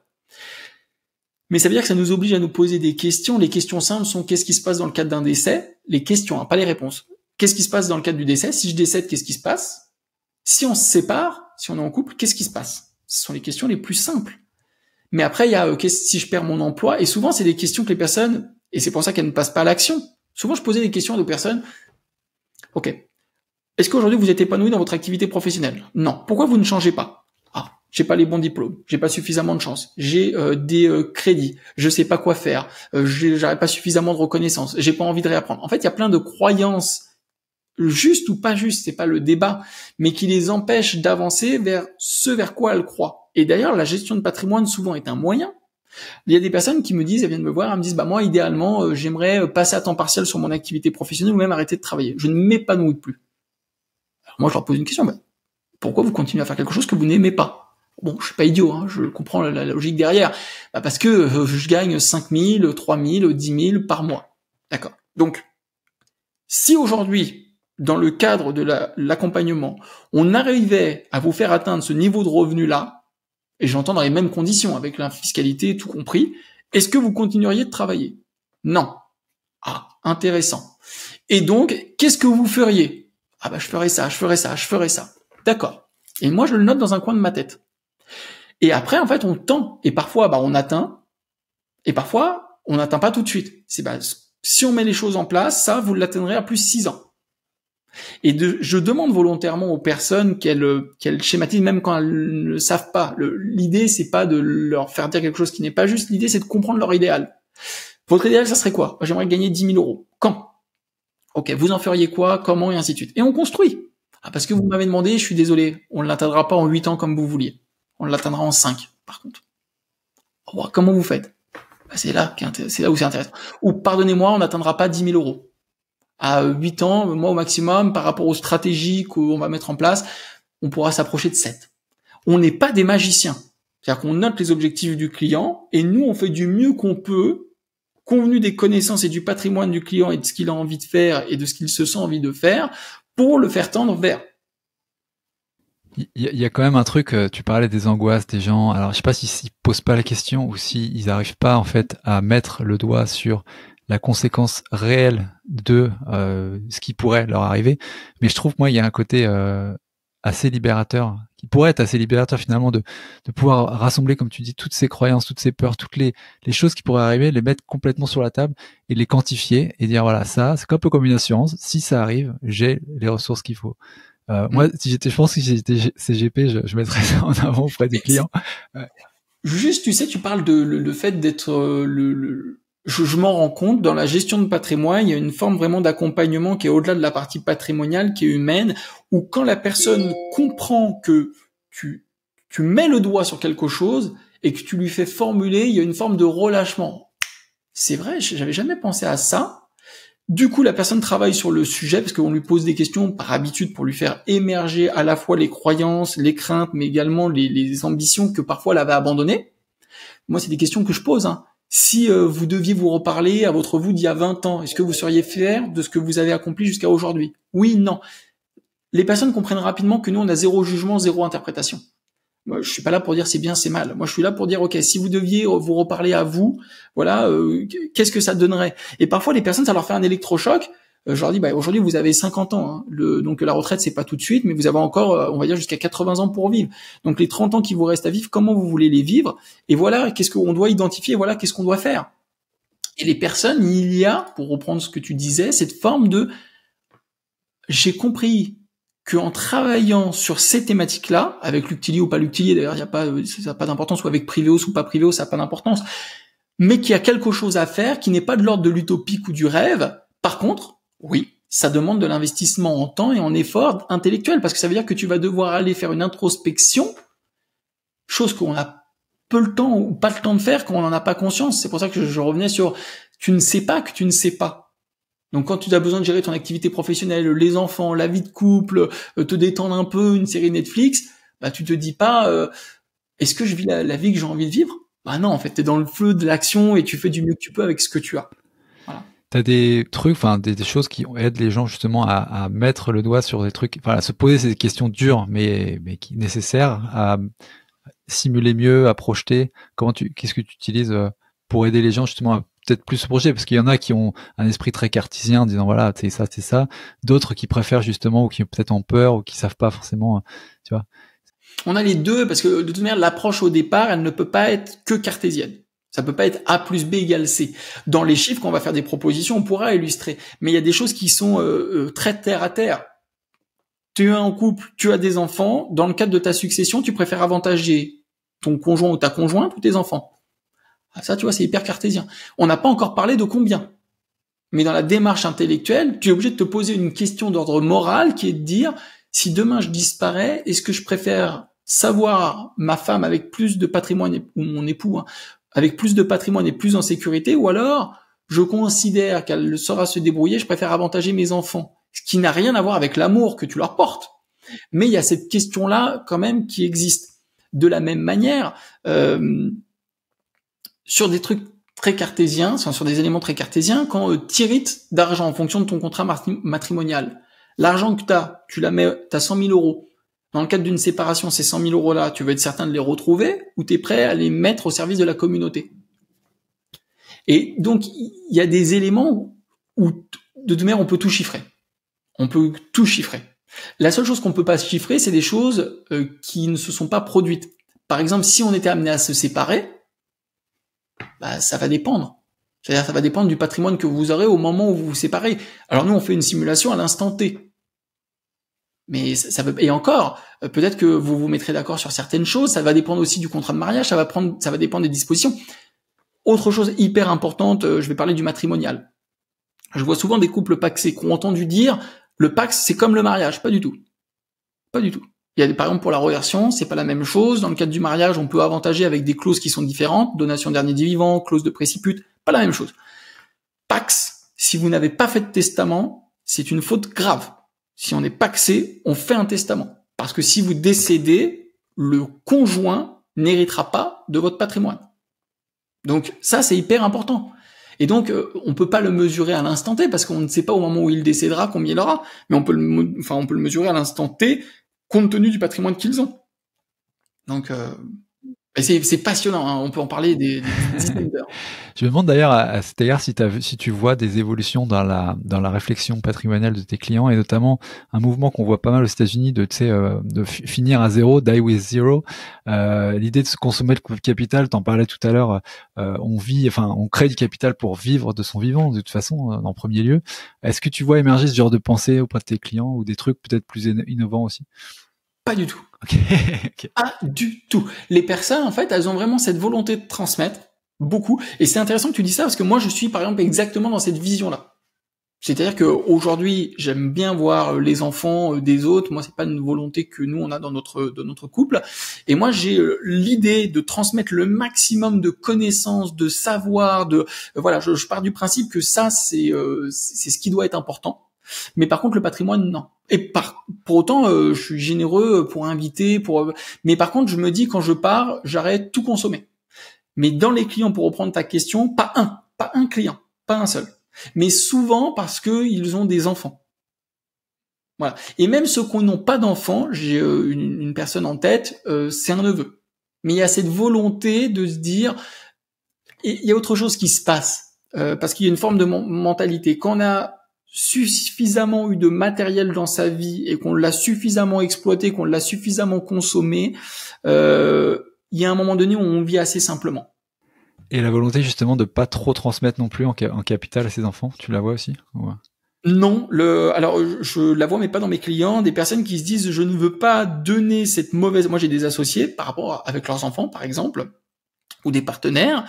[SPEAKER 1] Mais ça veut dire que ça nous oblige à nous poser des questions. Les questions simples sont qu'est-ce qui se passe dans le cadre d'un décès? Les questions, pas les réponses. Qu'est-ce qui se passe dans le cadre du décès? Si je décède, qu'est-ce qui se passe? Si on se sépare, si on est en couple, qu'est-ce qui se passe? Ce sont les questions les plus simples. Mais après, il y a si je perds mon emploi, et souvent c'est des questions que les personnes, et c'est pour ça qu'elles ne passent pas à l'action. Souvent, je posais des questions à des personnes. Ok. Est-ce qu'aujourd'hui vous êtes épanoui dans votre activité professionnelle? Non. Pourquoi vous ne changez pas? Ah, j'ai pas les bons diplômes, j'ai pas suffisamment de chance, j'ai des crédits, je sais pas quoi faire, j'aurais pas suffisamment de reconnaissance, j'ai pas envie de réapprendre. En fait, il y a plein de croyances juste ou pas juste, c'est pas le débat, mais qui les empêche d'avancer vers ce vers quoi elles croient. Et d'ailleurs, la gestion de patrimoine souvent est un moyen. Il y a des personnes qui me disent, elles viennent me voir, elles me disent, moi, idéalement, j'aimerais passer à temps partiel sur mon activité professionnelle ou même arrêter de travailler. Je ne m'épanouis plus. Alors moi, je leur pose une question, pourquoi vous continuez à faire quelque chose que vous n'aimez pas? Bon, je suis pas idiot, je comprends la logique derrière. Parce que je gagne 5 000, 3 000, 10 000 par mois. D'accord. Donc, si aujourd'hui, dans le cadre de l'accompagnement, on arrivait à vous faire atteindre ce niveau de revenu-là, et j'entends dans les mêmes conditions, avec la fiscalité, tout compris, est-ce que vous continueriez de travailler? Non. Ah, intéressant. Et donc, qu'est-ce que vous feriez? Je ferais ça. D'accord. Et moi, je le note dans un coin de ma tête. Et après, en fait, on tend. Et parfois, on atteint. Et parfois, on n'atteint pas tout de suite. Si on met les choses en place, ça, vous l'atteindrez à plus 6 ans. Et je demande volontairement aux personnes qu'elles schématisent même quand elles ne savent pas. L'idée, c'est pas de leur faire dire quelque chose qui n'est pas juste. L'idée, c'est de comprendre leur idéal. Votre idéal, ça serait quoi? J'aimerais gagner 10 000 euros. Quand? Ok, vous en feriez quoi? Comment? Et ainsi de suite. Et on construit. Parce que vous m'avez demandé, je suis désolé, on ne l'atteindra pas en 8 ans comme vous vouliez. On l'atteindra en 5, par contre. Comment vous faites? C'est là où c'est intéressant. Ou pardonnez-moi, on n'atteindra pas 10 000 euros. À 8 ans, moi au maximum, par rapport aux stratégies qu'on va mettre en place, on pourra s'approcher de 7. On n'est pas des magiciens. C'est-à-dire qu'on note les objectifs du client et nous, on fait du mieux qu'on peut, convenu des connaissances et du patrimoine du client et de ce qu'il a envie de faire et de ce qu'il se sent envie de faire pour le faire tendre vers.
[SPEAKER 2] Il y a quand même un truc, tu parlais des angoisses des gens. Alors, je sais pas s'ils posent pas la question ou s'ils arrivent pas, en fait, à mettre le doigt sur la conséquence réelle de ce qui pourrait leur arriver. Mais je trouve, moi, il y a un côté assez libérateur, qui pourrait être assez libérateur finalement de pouvoir rassembler, comme tu dis, toutes ces croyances, toutes ces peurs, toutes les choses qui pourraient arriver, les mettre complètement sur la table et les quantifier et dire voilà, ça, c'est un peu comme une assurance. Si ça arrive, j'ai les ressources qu'il faut. Moi, je pense que si j'étais CGP, je mettrais ça en avant auprès des clients.
[SPEAKER 1] Juste, tu sais, tu parles de le fait d'être je m'en rends compte, dans la gestion de patrimoine, il y a une forme vraiment d'accompagnement qui est au-delà de la partie patrimoniale, qui est humaine, où quand la personne comprend que tu mets le doigt sur quelque chose et que tu lui fais formuler, il y a une forme de relâchement. C'est vrai, j'avais jamais pensé à ça. Du coup, la personne travaille sur le sujet parce qu'on lui pose des questions par habitude pour lui faire émerger à la fois les croyances, les craintes, mais également les ambitions que parfois elle avait abandonnées. Moi, c'est des questions que je pose. Si vous deviez vous reparler à votre vous d'il y a 20 ans, est-ce que vous seriez fier de ce que vous avez accompli jusqu'à aujourd'hui? Oui, non. Les personnes comprennent rapidement que nous, on a zéro jugement, zéro interprétation. Moi, je suis pas là pour dire c'est bien, c'est mal. Moi, je suis là pour dire, ok, si vous deviez vous reparler à vous, voilà, qu'est-ce que ça donnerait? Et parfois, les personnes, ça leur fait un électrochoc. Je leur dis, aujourd'hui, vous avez 50 ans. Donc, la retraite, c'est pas tout de suite, mais vous avez encore, on va dire, jusqu'à 80 ans pour vivre. Donc, les 30 ans qui vous restent à vivre, comment vous voulez les vivre? Et voilà, qu'est-ce qu'on doit identifier? Voilà, qu'est-ce qu'on doit faire? Et les personnes, il y a, pour reprendre ce que tu disais, cette forme de, j'ai compris qu'en travaillant sur ces thématiques-là, avec Luctili ou pas Luctili, d'ailleurs, ça n'a pas d'importance, ou avec Privéos ou pas Privéos, ça n'a pas d'importance, mais qu'il y a quelque chose à faire qui n'est pas de l'ordre de l'utopique ou du rêve. Par contre, oui, ça demande de l'investissement en temps et en effort intellectuel, parce que ça veut dire que tu vas devoir aller faire une introspection, chose qu'on a peu le temps ou pas le temps de faire quand on n'en a pas conscience. C'est pour ça que je revenais sur tu ne sais pas que tu ne sais pas. Donc quand tu as besoin de gérer ton activité professionnelle, les enfants, la vie de couple, te détendre un peu, une série Netflix, tu te dis pas est-ce que je vis la vie que j'ai envie de vivre? Non, en fait, t'es dans le feu de l'action et tu fais du mieux que tu peux avec ce que tu as. Voilà.
[SPEAKER 2] T'as des trucs, des choses qui aident les gens justement à mettre le doigt sur des trucs, à se poser ces questions dures, mais qui nécessaires, à simuler mieux, à projeter. Qu'est-ce que tu utilises pour aider les gens justement à peut-être plus se projeter, parce qu'il y en a qui ont un esprit très cartésien en disant voilà, c'est ça, d'autres qui préfèrent justement, ou qui peut-être ont peur, ou qui savent pas forcément, tu vois.
[SPEAKER 1] On a les deux, parce que de toute manière, l'approche au départ, elle ne peut pas être que cartésienne. Ça peut pas être A plus B égale C. Dans les chiffres, quand on va faire des propositions, on pourra illustrer. Mais il y a des choses qui sont très terre à terre. Tu es en couple, tu as des enfants. Dans le cadre de ta succession, tu préfères avantager ton conjoint ou ta conjointe ou tes enfants. Ça, tu vois, c'est hyper cartésien. On n'a pas encore parlé de combien. Mais dans la démarche intellectuelle, tu es obligé de te poser une question d'ordre moral qui est de dire, si demain je disparais, est-ce que je préfère savoir ma femme avec plus de patrimoine, ou mon époux, avec plus de patrimoine et plus en sécurité, ou alors je considère qu'elle saura se débrouiller, je préfère avantager mes enfants. Ce qui n'a rien à voir avec l'amour que tu leur portes. Mais il y a cette question-là quand même qui existe. De la même manière, sur des trucs très cartésiens, sur des éléments très cartésiens, quand tu hérites d'argent en fonction de ton contrat matrimonial, l'argent que tu as 100 000 euros. Dans le cadre d'une séparation, ces 100 000 euros-là, tu veux être certain de les retrouver ou tu es prêt à les mettre au service de la communauté? Et donc, il y a des éléments où, de toute manière, on peut tout chiffrer. On peut tout chiffrer. La seule chose qu'on peut pas chiffrer, c'est des choses qui ne se sont pas produites. Par exemple, si on était amené à se séparer, ça va dépendre. C'est-à-dire, ça va dépendre du patrimoine que vous aurez au moment où vous vous séparez. Alors nous, on fait une simulation à l'instant T. Mais et encore, peut-être que vous vous mettrez d'accord sur certaines choses. Ça va dépendre aussi du contrat de mariage. Ça va dépendre des dispositions. Autre chose hyper importante, je vais parler du matrimonial. Je vois souvent des couples pacsés qui ont entendu dire le Pacs, c'est comme le mariage. Pas du tout. Pas du tout. Il y a par exemple pour la reversion, c'est pas la même chose. Dans le cadre du mariage, on peut avantager avec des clauses qui sont différentes. Donation dernier dit vivant, clause de préciput, pas la même chose. Pacs, si vous n'avez pas fait de testament, c'est une faute grave. Si on est pacsé, on fait un testament. Parce que si vous décédez, le conjoint n'héritera pas de votre patrimoine. Donc ça, c'est hyper important. Et donc, on peut pas le mesurer à l'instant T, parce qu'on ne sait pas au moment où il décédera combien il aura. Mais on peut le mesurer à l'instant T, compte tenu du patrimoine qu'ils ont. Donc, Et c'est passionnant, hein. On peut en parler des dizaines d'heures.
[SPEAKER 2] Je me demande d'ailleurs à cet égard si tu vois des évolutions dans la réflexion patrimoniale de tes clients, et notamment un mouvement qu'on voit pas mal aux États-Unis de finir à zéro, die with zero. L'idée de se consommer le capital, t'en parlais tout à l'heure. On crée du capital pour vivre de son vivant, de toute façon, en premier lieu. Est-ce que tu vois émerger ce genre de pensée auprès de tes clients, ou des trucs peut-être plus innovants aussi?
[SPEAKER 1] Pas du tout.
[SPEAKER 2] Okay.
[SPEAKER 1] Pas du tout. Les personnes, en fait, elles ont vraiment cette volonté de transmettre beaucoup. Et c'est intéressant que tu dis ça, parce que moi, je suis, par exemple, exactement dans cette vision-là. C'est-à-dire que aujourd'hui, j'aime bien voir les enfants des autres. Moi, c'est pas une volonté que nous on a dans notre couple. Et moi, j'ai l'idée de transmettre le maximum de connaissances, de savoir, voilà. Je pars du principe que ça, c'est ce qui doit être important. Mais par contre, le patrimoine, non. Et pour autant, je suis généreux pour inviter, mais par contre, je me dis quand je pars, j'arrête tout consommer. Mais dans les clients, pour reprendre ta question, pas un client, pas un seul. Mais souvent parce que ils ont des enfants. Voilà. Et même ceux qui n'ont pas d'enfants, j'ai une personne en tête, c'est un neveu. Mais il y a cette volonté de se dire, et il y a autre chose qui se passe, parce qu'il y a une forme de mentalité. Quand on a suffisamment eu de matériel dans sa vie et qu'on l'a suffisamment exploité, qu'on l'a suffisamment consommé, il y a un moment donné où on vit assez simplement.
[SPEAKER 2] Et la volonté justement de pas trop transmettre non plus en capital à ses enfants, tu la vois aussi? Ouais.
[SPEAKER 1] Non, alors je la vois mais pas dans mes clients, des personnes qui se disent je ne veux pas donner cette mauvaise. Moi j'ai des associés par rapport avec leurs enfants par exemple, ou des partenaires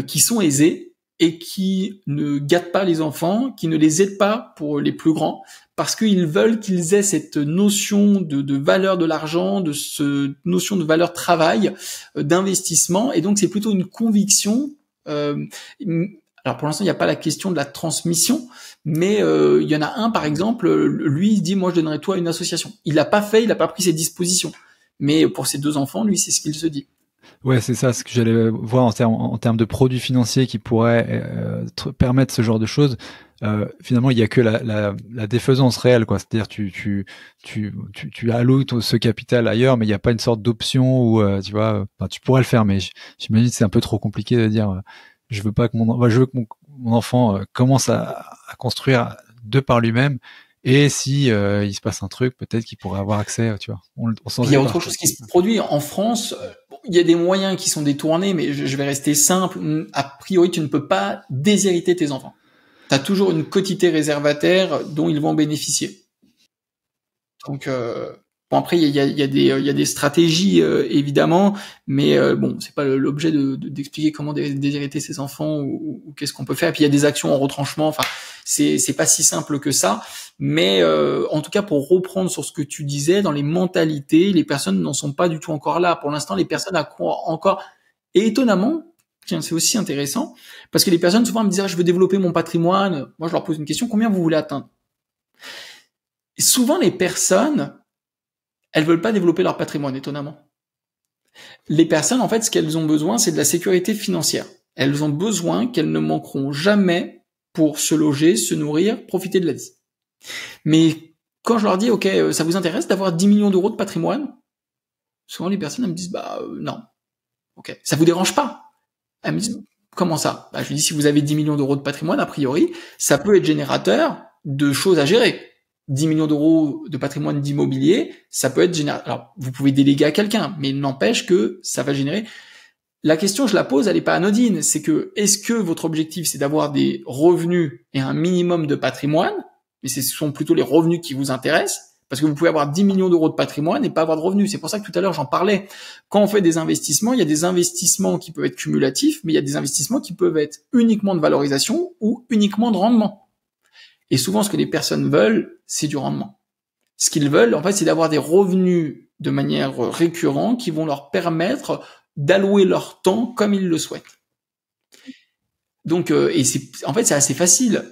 [SPEAKER 1] qui sont aisés et qui ne gâtent pas les enfants, qui ne les aident pas pour les plus grands, parce qu'ils veulent qu'ils aient cette notion de valeur de l'argent, de ce notion de valeur travail, d'investissement, et donc c'est plutôt une conviction. Alors pour l'instant, il n'y a pas la question de la transmission, mais il y en a un, par exemple, lui, il dit, moi, je donnerais tout à une association. Il l'a pas fait, il n'a pas pris ses dispositions. Mais pour ses 2 enfants, lui, c'est ce qu'il se dit.
[SPEAKER 2] Ouais, c'est ça, ce que j'allais voir en termes de produits financiers qui pourraient permettre ce genre de choses. Finalement, il y a que la défaisance réelle, quoi. C'est-à-dire, tu alloues ce capital ailleurs, mais il n'y a pas une sorte d'option où, tu vois, tu pourrais le faire, mais j'imagine que c'est un peu trop compliqué de dire, je veux que mon enfant commence à construire de par lui-même. Et si il se passe un truc, peut-être qu'il pourrait avoir accès, tu vois.
[SPEAKER 1] Il y a autre chose qui se produit en France. Il y a des moyens qui sont détournés, mais je vais rester simple. A priori, tu ne peux pas déshériter tes enfants. Tu as toujours une quotité réservataire dont ils vont bénéficier. Donc, bon, après, il y a des stratégies, évidemment, mais bon, c'est pas l'objet d'expliquer comment déshériter ses enfants ou qu'est-ce qu'on peut faire. Et puis, il y a des actions en retranchement. Enfin, c'est pas si simple que ça. Mais en tout cas, pour reprendre sur ce que tu disais, dans les mentalités, les personnes n'en sont pas du tout encore là. Pour l'instant, les personnes croient encore. Et étonnamment, tiens, c'est aussi intéressant, parce que les personnes souvent me disent, je veux développer mon patrimoine. Moi, je leur pose une question, combien vous voulez atteindre? Et souvent, les personnes, elles veulent pas développer leur patrimoine, étonnamment. Les personnes, en fait, ce qu'elles ont besoin, c'est de la sécurité financière. Elles ont besoin qu'elles ne manqueront jamais pour se loger, se nourrir, profiter de la vie. Mais quand je leur dis, ok, ça vous intéresse d'avoir 10 millions d'euros de patrimoine? Souvent, les personnes, elles me disent, non. Ok. Ça vous dérange pas? Elles me disent, comment ça? Je lui dis, si vous avez 10 millions d'euros de patrimoine, a priori, ça peut être générateur de choses à gérer. 10 millions d'euros de patrimoine d'immobilier, ça peut être générateur. Alors, vous pouvez déléguer à quelqu'un, mais il n'empêche que ça va générer. La question, je la pose, elle n'est pas anodine. C'est que, est-ce que votre objectif, c'est d'avoir des revenus et un minimum de patrimoine? Mais ce sont plutôt les revenus qui vous intéressent, parce que vous pouvez avoir 10 millions d'euros de patrimoine et pas avoir de revenus. C'est pour ça que tout à l'heure, j'en parlais. Quand on fait des investissements, il y a des investissements qui peuvent être cumulatifs, mais il y a des investissements qui peuvent être uniquement de valorisation ou uniquement de rendement. Et souvent, ce que les personnes veulent, c'est du rendement. Ce qu'ils veulent, en fait, c'est d'avoir des revenus de manière récurrente qui vont leur permettre d'allouer leur temps comme ils le souhaitent. Donc, et en fait, c'est assez facile.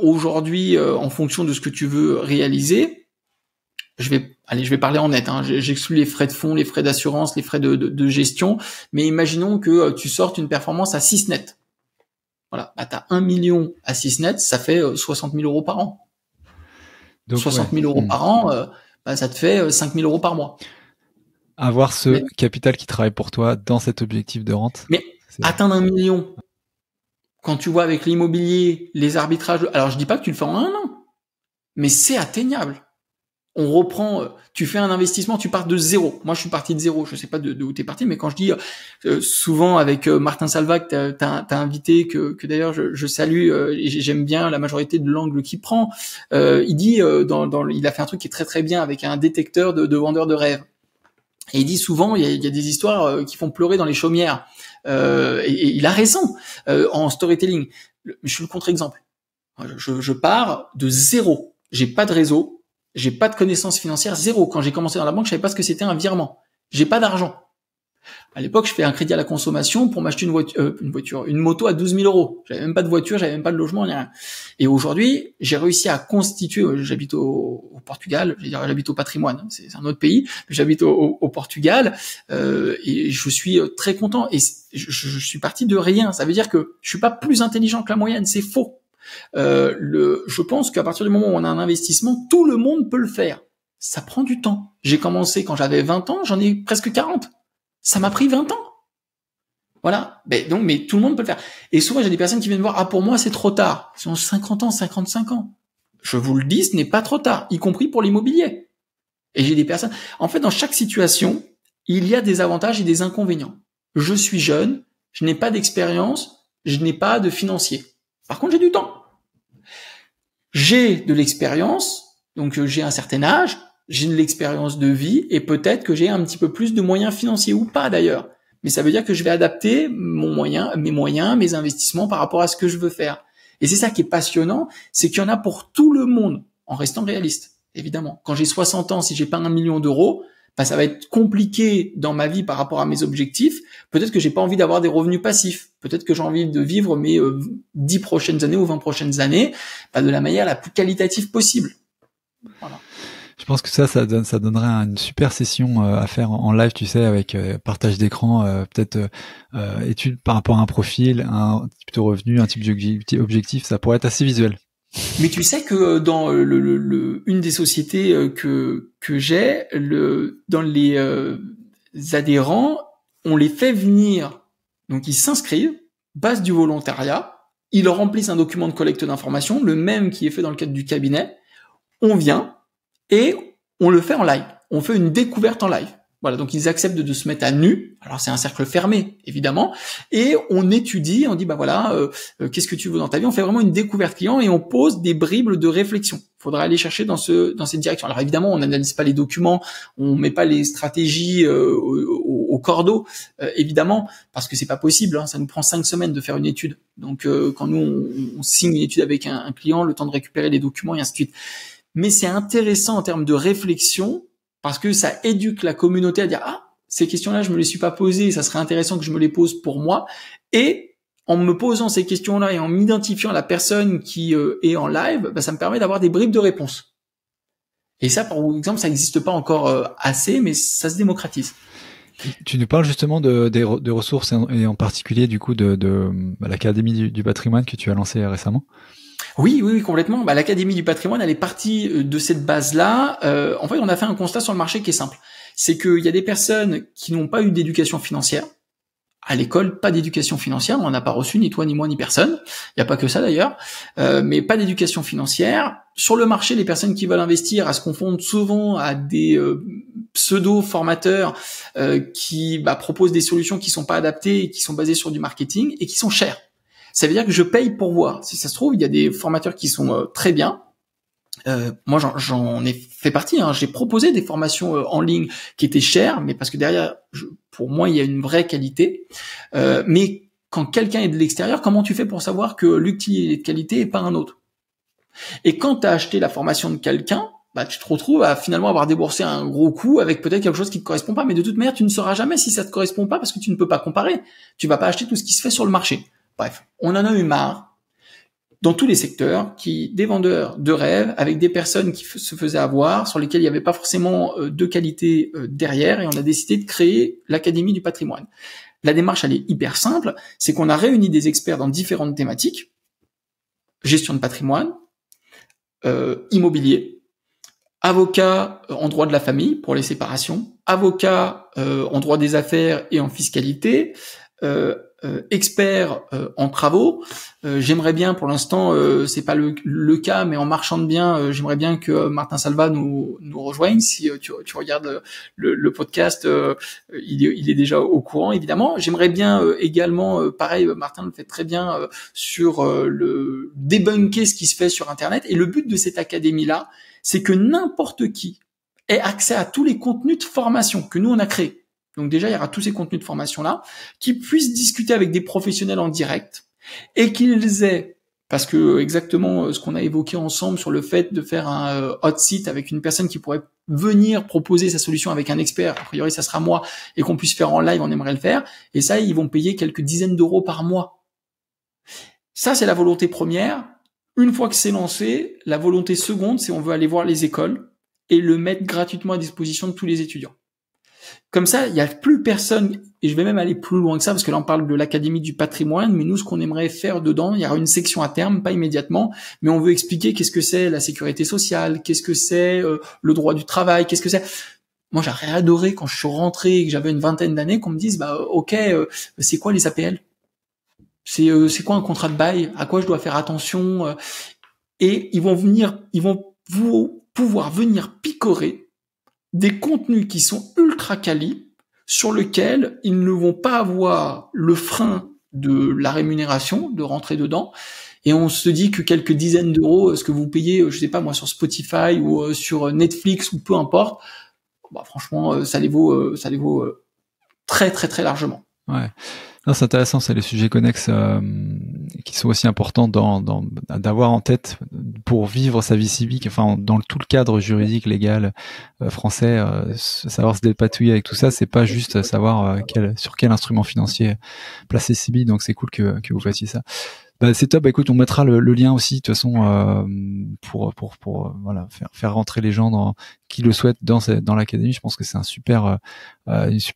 [SPEAKER 1] Aujourd'hui, en fonction de ce que tu veux réaliser, je vais parler en net. J'exclus les frais de fonds, les frais d'assurance, les frais de gestion. Mais imaginons que tu sortes une performance à 6 net. Voilà, t'as 1 million à 6 net, ça fait 60 000 euros par an. Donc, 60 000 euros par an, ça te fait 5 000 euros par mois.
[SPEAKER 2] avoir ce
[SPEAKER 1] Mais,
[SPEAKER 2] capital qui travaille pour toi dans cet objectif de rente.
[SPEAKER 1] mais atteindre 1 million, quand tu vois avec l'immobilier, les arbitrages, alors je dis pas que tu le fais en un an, mais c'est atteignable. On reprend, tu fais un investissement, tu pars de zéro. Moi, je suis parti de zéro. Je sais pas de où t'es parti, mais quand je dis souvent avec Martin Salva que t'as invité, que d'ailleurs je salue et j'aime bien la majorité de l'angle qu'il prend. Il dit il a fait un truc qui est très très bien avec un détecteur de vendeurs de rêves. Et il dit souvent, il y a des histoires qui font pleurer dans les chaumières. Et il a raison en storytelling. Je suis le contre-exemple. Je pars de zéro. J'ai pas de réseau. J'ai pas de connaissances financières, zéro. Quand j'ai commencé dans la banque, je savais pas ce que c'était un virement. J'ai pas d'argent. À l'époque, je fais un crédit à la consommation pour m'acheter une moto à 12 000 euros. J'avais même pas de voiture, j'avais même pas de logement, rien. Et aujourd'hui, j'ai réussi à constituer, j'habite au Portugal, j'habite au patrimoine, c'est un autre pays, mais j'habite au Portugal, et je suis très content. Et je suis parti de rien. Ça veut dire que je suis pas plus intelligent que la moyenne, c'est faux. Je pense qu'à partir du moment où on a un investissement, tout le monde peut le faire. Ça prend du temps. J'ai commencé quand j'avais 20 ans, j'en ai presque 40. Ça m'a pris 20 ans. Voilà. Mais tout le monde peut le faire. Et souvent, j'ai des personnes qui viennent me voir, ah, pour moi, c'est trop tard. Ils ont 50 ans, 55 ans. Je vous le dis, ce n'est pas trop tard, y compris pour l'immobilier. Et j'ai des personnes, en fait, dans chaque situation, il y a des avantages et des inconvénients. Je suis jeune, je n'ai pas d'expérience, je n'ai pas de financier. Par contre, j'ai du temps. J'ai de l'expérience, donc j'ai un certain âge, j'ai de l'expérience de vie et peut-être que j'ai un petit peu plus de moyens financiers ou pas d'ailleurs. Mais ça veut dire que je vais adapter mes moyens, mes investissements par rapport à ce que je veux faire. Et c'est ça qui est passionnant, c'est qu'il y en a pour tout le monde, en restant réaliste, évidemment. Quand j'ai 60 ans, si j'ai pas 1 million d'euros, ça va être compliqué dans ma vie par rapport à mes objectifs. Peut-être que j'ai pas envie d'avoir des revenus passifs. Peut-être que j'ai envie de vivre mes 10 prochaines années ou 20 prochaines années de la manière la plus qualitative possible. Voilà.
[SPEAKER 2] Je pense que ça donnerait une super session à faire en live, tu sais, avec partage d'écran, peut-être études par rapport à un profil, un type de revenu, un type d'objectif. Ça pourrait être assez visuel.
[SPEAKER 1] Mais tu sais que dans une des sociétés que j'ai, dans les adhérents, on les fait venir, donc ils s'inscrivent, base du volontariat, ils remplissent un document de collecte d'informations, le même qui est fait dans le cadre du cabinet, on vient et on le fait en live, on fait une découverte en live. Voilà, donc ils acceptent de se mettre à nu. Alors c'est un cercle fermé, évidemment, et on étudie, on dit qu'est-ce que tu veux dans ta vie. On fait vraiment une découverte client et on pose des bribes de réflexion. Il faudra aller chercher dans cette direction. Alors évidemment, on n'analyse pas les documents, on met pas les stratégies au cordeau, évidemment, parce que c'est pas possible. Ça nous prend 5 semaines de faire une étude. Donc quand nous on signe une étude avec un client, le temps de récupérer les documents et ainsi de suite. Mais c'est intéressant en termes de réflexion. Parce que ça éduque la communauté à dire « Ah, ces questions-là, je me les suis pas posées, ça serait intéressant que je me les pose pour moi. » Et en me posant ces questions-là et en m'identifiant à la personne qui est en live, ça me permet d'avoir des bribes de réponses. Et ça, par exemple, ça n'existe pas encore assez, mais ça se démocratise.
[SPEAKER 2] Tu nous parles justement de ressources et en particulier du coup de l'Académie du patrimoine que tu as lancée récemment.
[SPEAKER 1] Oui, complètement. L'Académie du patrimoine, elle est partie de cette base-là. En fait, on a fait un constat sur le marché qui est simple. C'est qu'il y a des personnes qui n'ont pas eu d'éducation financière. À l'école, pas d'éducation financière. On n'en a pas reçu, ni toi, ni moi, ni personne. Il n'y a pas que ça d'ailleurs. Mais pas d'éducation financière. Sur le marché, les personnes qui veulent investir, elles se confondent souvent à des pseudo-formateurs qui proposent des solutions qui sont pas adaptées et qui sont basées sur du marketing et qui sont chères. Ça veut dire que je paye pour voir. Si ça se trouve, il y a des formateurs qui sont très bien. Moi, j'en ai fait partie. J'ai proposé des formations en ligne qui étaient chères, mais parce que derrière, pour moi, il y a une vraie qualité. Mais quand quelqu'un est de l'extérieur, comment tu fais pour savoir que l'outil est de qualité et pas un autre? Et quand tu as acheté la formation de quelqu'un, tu te retrouves à finalement avoir déboursé un gros coup avec peut-être quelque chose qui te correspond pas. Mais de toute manière, tu ne sauras jamais si ça te correspond pas parce que tu ne peux pas comparer. Tu vas pas acheter tout ce qui se fait sur le marché. Bref, on en a eu marre dans tous les secteurs des vendeurs de rêves avec des personnes qui se faisaient avoir, sur lesquelles il n'y avait pas forcément de qualité derrière, et on a décidé de créer l'Académie du patrimoine. La démarche, elle est hyper simple, c'est qu'on a réuni des experts dans différentes thématiques, gestion de patrimoine, immobilier, avocat en droit de la famille pour les séparations, avocat en droit des affaires et en fiscalité, expert en travaux. J'aimerais bien, pour l'instant, c'est pas le cas, mais en marchand de biens, j'aimerais bien que Martin Salva nous rejoigne. Si tu regardes le podcast, il est déjà au courant, évidemment. J'aimerais bien également, pareil, Martin le fait très bien, sur le débunker ce qui se fait sur Internet. Et le but de cette académie-là, c'est que n'importe qui ait accès à tous les contenus de formation que nous on a créés. Donc déjà, il y aura tous ces contenus de formation-là, qui puissent discuter avec des professionnels en direct et qu'ils aient, parce que exactement ce qu'on a évoqué ensemble sur le fait de faire un hot seat avec une personne qui pourrait venir proposer sa solution avec un expert, a priori ça sera moi, et qu'on puisse faire en live, on aimerait le faire, et ça, ils vont payer quelques dizaines d'euros par mois. Ça, c'est la volonté première. Une fois que c'est lancé, la volonté seconde, c'est on veut aller voir les écoles et le mettre gratuitement à disposition de tous les étudiants. Comme ça, il n'y a plus personne, et je vais même aller plus loin que ça, parce que là on parle de l'Académie du patrimoine, mais nous ce qu'on aimerait faire dedans, il y aura une section à terme, pas immédiatement, mais on veut expliquer qu'est-ce que c'est la sécurité sociale, qu'est-ce que c'est le droit du travail, qu'est-ce que c'est... Moi j'aurais adoré quand je suis rentré et que j'avais une vingtaine d'années qu'on me dise, c'est quoi les APL ? C'est quoi un contrat de bail ? À quoi je dois faire attention ? Et ils vont pouvoir venir picorer des contenus qui sont ultra quali, sur lesquels ils ne vont pas avoir le frein de la rémunération, de rentrer dedans. Et on se dit que quelques dizaines d'euros, ce que vous payez, je sais pas moi, sur Spotify ou sur Netflix ou peu importe, bah franchement, ça les vaut très très très largement.
[SPEAKER 2] Ouais. Non, c'est intéressant, c'est les sujets connexes qui sont aussi importants d'avoir en tête pour vivre sa vie civique, enfin dans tout le cadre juridique légal français, savoir se dépatouiller avec tout ça, c'est pas juste savoir sur quel instrument financier placer ses billes, donc c'est cool que vous fassiez ça. Bah, c'est top. Bah, écoute, on mettra le lien aussi de toute façon pour voilà faire rentrer les gens qui le souhaitent dans l'académie. Je pense que c'est une super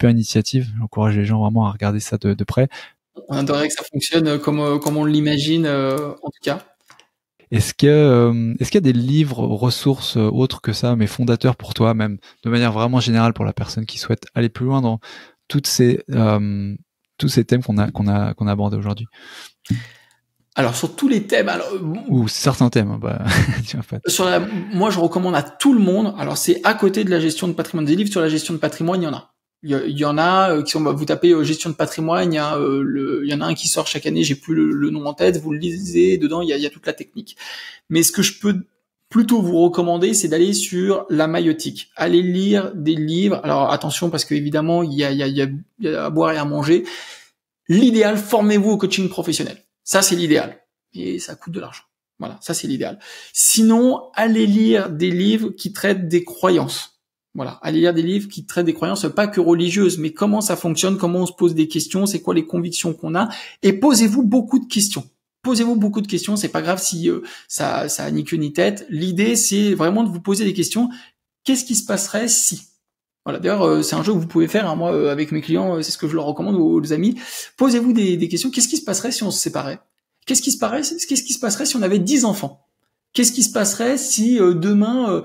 [SPEAKER 2] initiative. J'encourage les gens vraiment à regarder ça de près.
[SPEAKER 1] On adorerait que ça fonctionne comme on l'imagine en tout cas.
[SPEAKER 2] Est-ce qu'il y a des livres, ressources autres que ça, mais fondateurs pour toi, même de manière vraiment générale pour la personne qui souhaite aller plus loin dans tous ces thèmes qu'on a abordés aujourd'hui?
[SPEAKER 1] Alors sur tous les thèmes,
[SPEAKER 2] ou certains thèmes,
[SPEAKER 1] moi je recommande à tout le monde. Alors c'est à côté de la gestion de patrimoine, des livres sur la gestion de patrimoine, il y en a. Il y en a qui sont, vous tapez gestion de patrimoine, il y en a un qui sort chaque année, j'ai plus le nom en tête. Vous le lisez, dedans il y a toute la technique. Mais ce que je peux plutôt vous recommander, c'est d'aller sur la maïeutique. Allez lire des livres. Alors attention parce que évidemment il y a à boire et à manger. L'idéal, formez-vous au coaching professionnel. Ça, c'est l'idéal. Et ça coûte de l'argent. Voilà, ça, c'est l'idéal. Sinon, allez lire des livres qui traitent des croyances. Voilà, allez lire des livres qui traitent des croyances, pas que religieuses, mais comment ça fonctionne, comment on se pose des questions, c'est quoi les convictions qu'on a, et posez-vous beaucoup de questions. Posez-vous beaucoup de questions, c'est pas grave si ça a ni queue ni tête. L'idée, c'est vraiment de vous poser des questions. Qu'est-ce qui se passerait si... Voilà. D'ailleurs, c'est un jeu que vous pouvez faire. Hein, moi, avec mes clients, c'est ce que je leur recommande aux amis. Posez-vous des questions. Qu'est-ce qui se passerait si on se séparait ? Qu'est-ce qui se passerait si on avait 10 enfants ? Qu'est-ce qui se passerait si demain,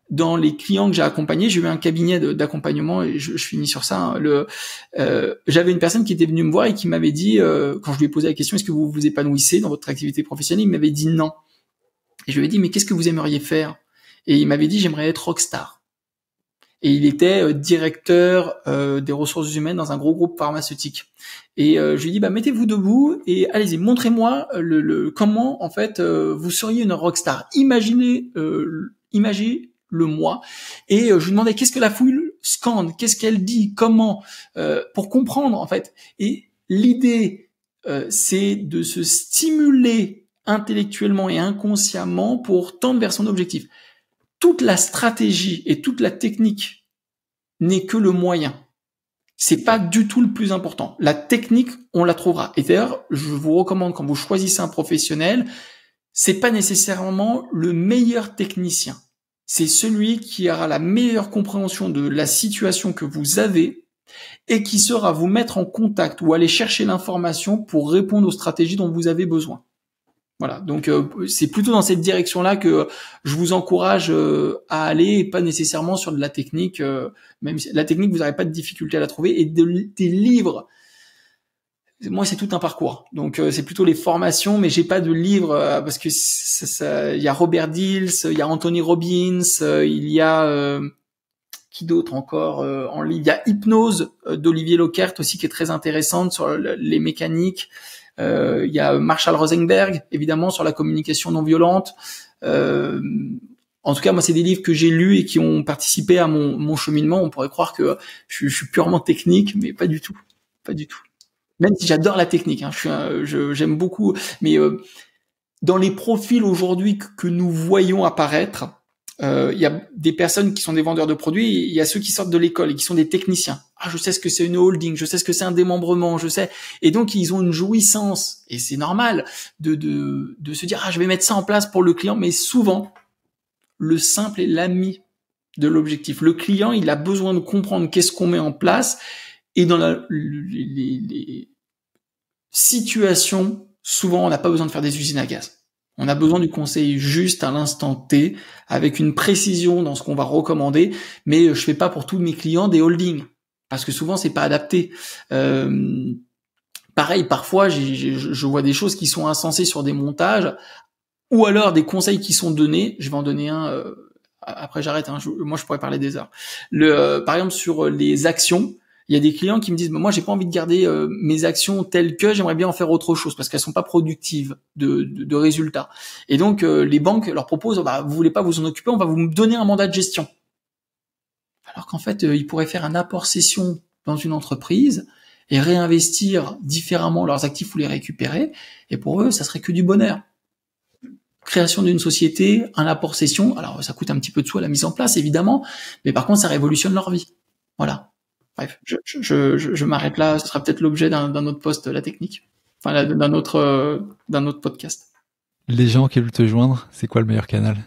[SPEAKER 1] dans les clients que j'ai accompagnés, j'ai eu un cabinet d'accompagnement et je finis sur ça. Hein, j'avais une personne qui était venue me voir et qui m'avait dit, quand je lui ai posé la question, est-ce que vous vous épanouissez dans votre activité professionnelle ? Il m'avait dit non. Et je lui ai dit, mais qu'est-ce que vous aimeriez faire ? Et il m'avait dit, j'aimerais être rockstar. Et il était directeur des ressources humaines dans un gros groupe pharmaceutique. Et je lui ai dit, mettez-vous debout et allez-y, montrez-moi comment en fait vous seriez une rockstar. Imaginez le moi. Et je lui demandais qu'est-ce que la foule scande, qu'est-ce qu'elle dit, comment, pour comprendre en fait. Et l'idée, c'est de se stimuler intellectuellement et inconsciemment pour tendre vers son objectif. Toute la stratégie et toute la technique n'est que le moyen. C'est pas du tout le plus important. La technique, on la trouvera. Et d'ailleurs, je vous recommande quand vous choisissez un professionnel, c'est pas nécessairement le meilleur technicien. C'est celui qui aura la meilleure compréhension de la situation que vous avez et qui saura vous mettre en contact ou aller chercher l'information pour répondre aux stratégies dont vous avez besoin. Voilà, donc c'est plutôt dans cette direction-là que je vous encourage à aller, et pas nécessairement sur de la technique. Même si la technique, vous n'aurez pas de difficulté à la trouver. Et des livres, moi c'est tout un parcours. Donc c'est plutôt les formations, mais j'ai pas de livres parce que il y a Robert Dills, il y a Anthony Robbins, il y a qui d'autre encore en livre. Il y a Hypnose d'Olivier Lockert aussi qui est très intéressante sur les mécaniques. Il y a Marshall Rosenberg, évidemment, sur la communication non violente. En tout cas, moi, c'est des livres que j'ai lus et qui ont participé à mon cheminement. On pourrait croire que je suis purement technique, mais pas du tout. Pas du tout. Même si j'adore la technique, hein, j'aime beaucoup. Mais dans les profils aujourd'hui que nous voyons apparaître, il y a des personnes qui sont des vendeurs de produits, il y a ceux qui sortent de l'école et qui sont des techniciens. Ah, je sais ce que c'est une holding, je sais ce que c'est un démembrement, je sais. Et donc, ils ont une jouissance, et c'est normal, de se dire, ah, je vais mettre ça en place pour le client, mais souvent, le simple est l'ami de l'objectif. Le client, il a besoin de comprendre qu'est-ce qu'on met en place, et dans les situations, souvent, on n'a pas besoin de faire des usines à gaz. On a besoin du conseil juste à l'instant T, avec une précision dans ce qu'on va recommander, mais je fais pas pour tous mes clients des holdings, parce que souvent c'est pas adapté. Pareil, parfois je vois des choses qui sont insensées sur des montages, ou alors des conseils qui sont donnés. Je vais en donner un. Après j'arrête. Hein, moi je pourrais parler des heures. Par exemple sur les actions. Il y a des clients qui me disent, moi, j'ai pas envie de garder mes actions telles que, j'aimerais bien en faire autre chose parce qu'elles sont pas productives de résultats. Et donc, les banques leur proposent, vous voulez pas vous en occuper, on va vous donner un mandat de gestion. Alors qu'en fait, ils pourraient faire un apport cession dans une entreprise et réinvestir différemment leurs actifs ou les récupérer. Et pour eux, ça serait que du bonheur. Création d'une société, un apport cession. Alors, ça coûte un petit peu de sous à la mise en place, évidemment. Mais par contre, ça révolutionne leur vie. Voilà. Bref, je m'arrête là. Ce sera peut-être l'objet d'un autre post, la technique. Enfin, d'un autre podcast.
[SPEAKER 2] Les gens qui veulent te joindre, c'est quoi le meilleur canal?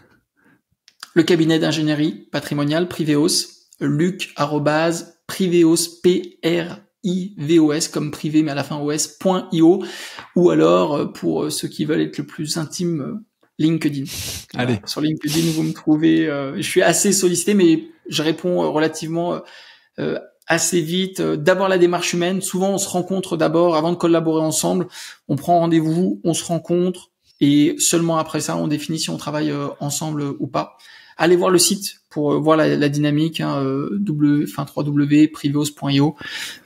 [SPEAKER 1] Le cabinet d'ingénierie patrimoniale Priveos, luc@priveos, Privos, comme privé, mais à la fin os.io, ou alors, pour ceux qui veulent être le plus intime, LinkedIn.
[SPEAKER 2] Allez.
[SPEAKER 1] Voilà. Sur LinkedIn, vous me trouvez, je suis assez sollicité, mais je réponds relativement, assez vite. D'abord la démarche humaine. Souvent, on se rencontre d'abord avant de collaborer ensemble. On prend rendez-vous, on se rencontre, et seulement après ça, on définit si on travaille ensemble ou pas. Allez voir le site pour voir la dynamique, hein, www.privos.io.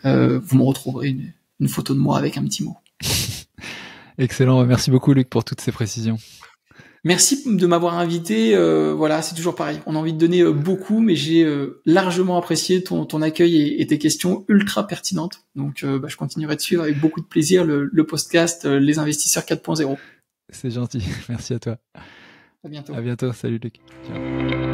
[SPEAKER 1] Vous me retrouverez une photo de moi avec un petit mot.
[SPEAKER 2] Excellent. Merci beaucoup, Luc, pour toutes ces précisions.
[SPEAKER 1] Merci de m'avoir invité. Voilà, c'est toujours pareil. On a envie de donner beaucoup, mais j'ai largement apprécié ton accueil et tes questions ultra pertinentes. Donc, je continuerai de suivre avec beaucoup de plaisir le podcast Les Investisseurs 4.0.
[SPEAKER 2] C'est gentil. Merci à toi.
[SPEAKER 1] À bientôt.
[SPEAKER 2] À bientôt. Salut, Luc. Ciao.